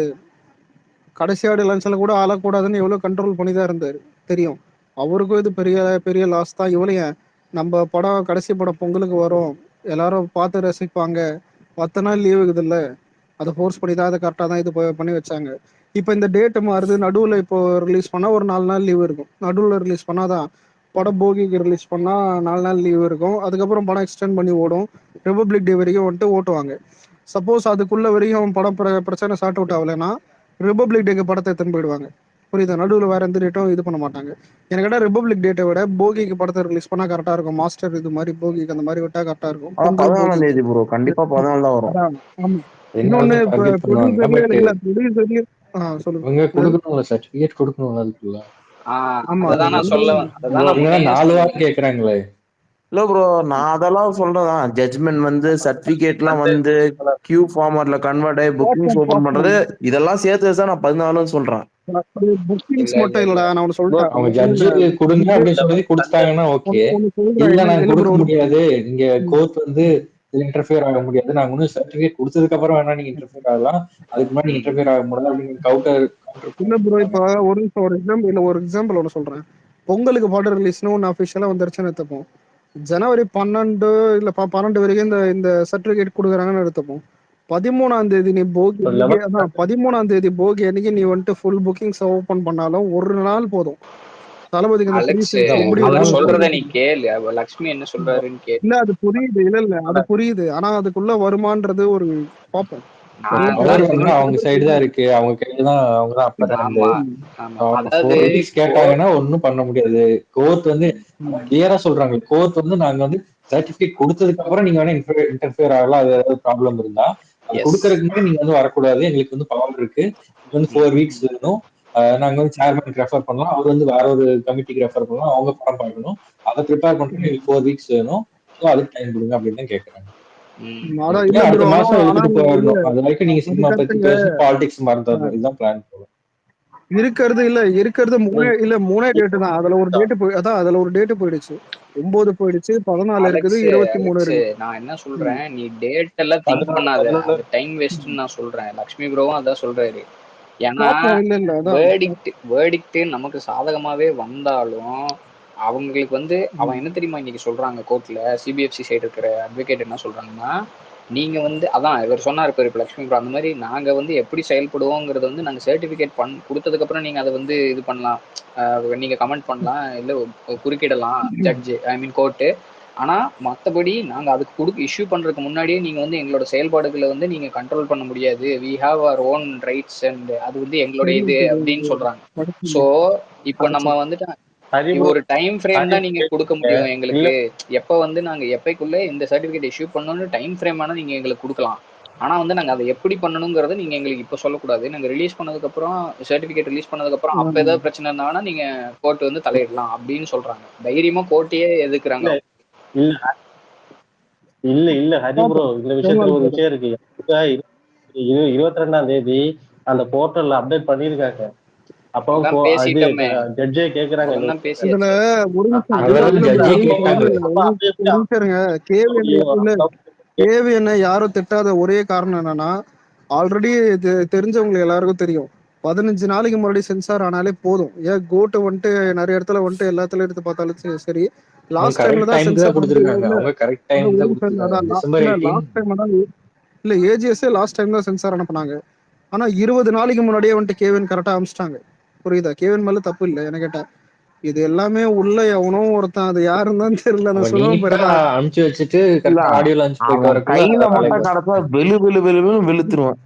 கடைசியாடு லன்ச்ல கூட ஆளக்கூடாதுன்னு எவ்வளவு கண்ட்ரோல் பண்ணிதான் இருந்தாரு. தெரியும் அவருக்கும் இது பெரிய பெரிய லாஸ் தான். இவ்வளவு நம்ம படம் கடைசி படம் பொங்கலுக்கு வரும், எல்லாரும் பார்த்து ரசிப்பாங்க, 10 நாள் லீவு இருக்குது இல்ல, அதை ஃபோர்ஸ் பண்ணி தான் அதை கரெக்டாக தான் இது பண்ணி வச்சாங்க. இப்போ இந்த டேட்டு மாறுது. நடுவில் இப்போ ரிலீஸ் பண்ணால் ஒரு 4 நாள் லீவு இருக்கும். நடுவில் ரிலீஸ் பண்ணாதான் படம் போகிக்கு ரிலீஸ் பண்ணால் 4 நாள் லீவு இருக்கும். அதுக்கப்புறம் படம் எக்ஸ்டெண்ட் பண்ணி ஓடும். ரிபப்ளிக் டே வரைக்கும் வந்துட்டு ஓட்டுவாங்க. சப்போஸ் அதுக்குள்ள வரைக்கும் படம் பிரச்சனை சார்ட் அவுட் ஆகலைன்னா ரிபப்ளிக் டேக்கு படத்தை எடுத்துன்னு போயிடுவாங்க. புரியுதா? நடுவில் வேற எந்த டேட்டும் இது பண்ண மாட்டாங்க. எனக்கு கேட்டால் ரிபப்ளிக் டேட்டை விட போகிக்கு படத்தை ரிலீஸ் பண்ணா கரெக்டா இருக்கும். மாஸ்டர் இது மாதிரி போகிக்கு அந்த மாதிரி விட்டா கரெக்டா இருக்கும். 14ஆம் தேதி ப்ரோ, கண்டிப்பா 14 தான் வரும். இன்னொன்னு சர்டிபிகேட் கொடுக்கணும் அதுக்குள்ள. அதான் நான் சொல்லுவேன். 4 வாரம் கேக்குறாங்களே. இல்ல ப்ரோ, நான் அதெல்லாம் சொல்றேன். ஜட்ஜ்மெண்ட் வந்து சர்டிபிகேட்லாம் வந்து கியூ ஃபார்மட்ல கன்வெர்ட் ஆகி புக்கிங்ஸ் ஓபன் பண்றது இதெல்லாம் சேர்த்து தான் நான் 14 சொல்றேன். புக்கிங்ஸ் மட்டும் இல்லடா, நான் ஒன்னு சொல்றேன். அவங்க ஜட்ஜ் கொடுங்க அப்படின்னு சொல்லி கொடுத்தாங்கன்னா ஓகே. இல்ல நான் கொடுக்க முடியாது, நீங்க கோர்ட் வந்து இன்டர்ஃபியர் ஆக முடியாது, நாங்க இன்னும் சர்டிபிகேட் கொடுத்ததுக்கு அப்புறம் வேணா நீங்க இன்டர்ஃபியர் ஆகலாம், அதுக்கு முன்னாடி நீங்க இன்டர்ஃபியர் ஆக முடியாது அப்படின்னு கவுண்டர். இல்ல ப்ரோ, இப்ப ஒரு எக்ஸாம்பிள் ஒன்று சொல்றேன். பொங்கலுக்கு படம் ரிலீஸ்னு ஒன்று அஃபிஷியலா வந்துருச்சுன்னு எடுத்துப்போம். ஜனவரி 12 இல்ல 12 வரைக்கும் இந்த சர்டிபிகேட் கொடுக்குறாங்கன்னு எடுத்துப்போம். 13ஆம் தேதி நீ போகி அன்னைக்கு, அதான் 13ஆம் தேதி போகி அன்னைக்கு நீ வந்துட்டு ஃபுல் புக்கிங்ஸ் ஓபன் பண்ணாலும் ஒரு நாள் போதும் தளபதிக்கு அந்த அலெக்ஸ் எப்படி அவர் வரும்னு சொல்றத தெரியும். நீ கேளு. லக்ஷ்மி என்ன சொல்றாருன்னு கேளு. இல்ல அது புரியுது, இல்ல அது புரியுது. ஆனா அதுக்குள்ள வருமான்றது ஒரு பாப்போம். அவங்க சைடு தான் இருக்கு, அவங்க கையில தான், அவங்க தான் அப்பர் ஹேண்ட். அதாவது 4 வீக்ஸ் கேட்டாங்கன்னா ஒன்னும் பண்ண முடியாது. கோர்ட் வந்து கிளியரா சொல்றாங்க, கோர்ட் வந்து நாங்க வந்து சர்டிபிகேட் கொடுத்ததுக்கு அப்புறம் நீங்க வேணா இன்டர்ஃபியர் ஆகலாம், அது ஏதாவது ப்ராப்ளம் இருந்தா. அது கொடுக்கறதுக்கு முன்னாடி நீங்க வந்து வரக்கூடாது, எங்களுக்கு வந்து பவர் இருக்கு, இது வந்து 4 வீக்ஸ் வேணும், நாங்க வந்து சேர்மனுக்கு ரெஃபர் பண்ணலாம், அவர் வந்து வேற ஒரு கமிட்டிக்கு ரெஃபர் பண்ணலாம், அவங்க படம் பார்க்கணும், அதை ப்ரிப்பேர் பண்றதுக்கு எங்களுக்கு 4 வீக்ஸ் வேணும், ஸோ அதுக்கு டைம் கொடுங்க அப்படின்னு தான் கேட்கறாங்க. அடுத்த மாசம் எழுதிட்டு போயிடணும், அது வரைக்கும் நீங்க சினிமா பத்தி பேசணும், பாலிடிக்ஸ் மறந்துடணும், இதுதான் பிளான் போல. இருக்கிறது மூணே டேட்டு தான். அதுல ஒரு டேட்டு அதான் அதுல ஒரு டேட்டு போயிடுச்சு, 9 போயிடுச்சு, 14 இருக்குது, 23 இருக்கு. நான் என்ன சொல்றேன், நீ டேட் எல்லாம் திங்க் பண்ணாத, அது டைம் வேஸ்ட்னு நான் சொல்றேன். லக்ஷ்மி ப்ரோவும் அதான் சொல்றாரு. ஏன்னா வேர்டிக்ட் நமக்கு சாதகமாவே வந்தாலும் அவங்களுக்கு வந்து அவன் என்ன தெரியுமா இன்னைக்கு சொல்றாங்க கோர்ட்ல, சிபிஎஃப்சி சைடு இருக்கிற அட்வொகேட் என்ன சொல்றாங்கன்னா, நீங்க வந்து அதான் இவர் சொன்னார் இப்போ லக்ஷ்மி ப்ரோ, அந்த மாதிரி நாங்க வந்து எப்படி செயல்படுவோங்கிறது வந்து நாங்க சர்டிபிகேட் கொடுத்ததுக்கு அப்புறம் நீங்க அதை வந்து இது பண்ணலாம், நீங்க கமெண்ட் பண்ணலாம், இல்ல குறுக்கிடலாம் ஜட்ஜு, ஐ மீன் கோர்ட்டு. ஆனா மற்றபடி நாங்க அதுக்கு இஷ்யூ பண்றதுக்கு முன்னாடியே நீங்க வந்து எங்களோட செயல்பாடுகளை வந்து நீங்க கண்ட்ரோல் பண்ண முடியாது, we have our own rights and அது வந்து எங்களோட இது அப்படின்னு சொல்றாங்க. ஸோ இப்போ நம்ம வந்துட்டு ஒரு டைம் ஃப்ரேம் தான் நீங்க கொடுக்க முடியும் எங்களுக்கு, எப்ப வந்து நாங்க எப்பக்குள்ள இந்த சர்டிபிகேட் இஷ்யூ பண்ணணும்னு டைம் ஃப்ரேம் ஆனா நீங்க எங்களுக்கு கொடுக்கலாம். ஆனா வந்து நாங்க அதை எப்படி பண்ணணுங்கிறத நீங்க எங்களுக்கு இப்ப சொல்லக்கூடாது, நாங்க ரிலீஸ் பண்ணதுக்கு அப்புறம் சர்டிபிகேட் ரிலீஸ் பண்ணதுக்கு அப்புறம் அப்ப ஏதாவது பிரச்சனை இருந்தாங்கன்னா நீங்க கோர்ட் வந்து தலையிடலாம் அப்படின்னு சொல்றாங்க. தைரியமா கோர்ட்டையே எதுக்குறாங்க. இல்ல ஹரி ப்ரோ, இந்த விஷயத்துல ஒரு விஷயம் இருக்கு. 22ஆம் தேதி அந்த போர்ட்டல்ல அப்டேட் பண்ணிருக்காங்க. அப்போ ஜட்ஜே கேக்குறாங்க, கேவிஎன்னை யாரும் திட்டாத ஒரே காரணம் என்னன்னா, ஆல்ரெடி தெரிஞ்சவங்களுக்கு எல்லாருக்கும் தெரியும், 15 நாளைக்கு முன்னாடி சென்சார் ஆனாலே போதும். ஏன் கோட்டு வந்துட்டு நிறைய இடத்துல வந்துட்டு எல்லாத்துல எடுத்து பார்த்தாலும் சரி, லாஸ்ட் டைம்ல தான் சென்சார் இல்ல ஏஜிஎஸ்ஏ லாஸ்ட் டைம் தான் சென்சார் அனுப்புனாங்க. ஆனா 20 நாளைக்கு முன்னாடியே வந்துட்டு கேவின் கரெக்டா அனுப்பிச்சிட்டாங்க. புரியுதா? கேவின் மேல தப்பு இல்லை என்ன கேட்டா. இது எல்லாமே உள்ள எவனோ ஒருத்தன், அது யாருன்னு தான் தெரியல, நான் சொல்லுவேன் அனுப்பிச்சு வச்சுட்டு கையில மட்டும் கடத்தா வெளு வெளு வெளுன்னு வெளுத்துருவான்.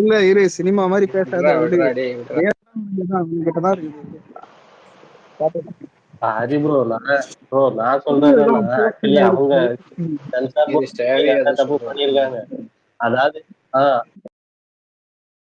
இல்ல இரு, சினிமா மாதிரி பேசாத, ஹரி ப்ரோ, நான் சொல்றேன், அவங்க சென்சார் தப்பு பண்ணிருக்காங்க. அதாவது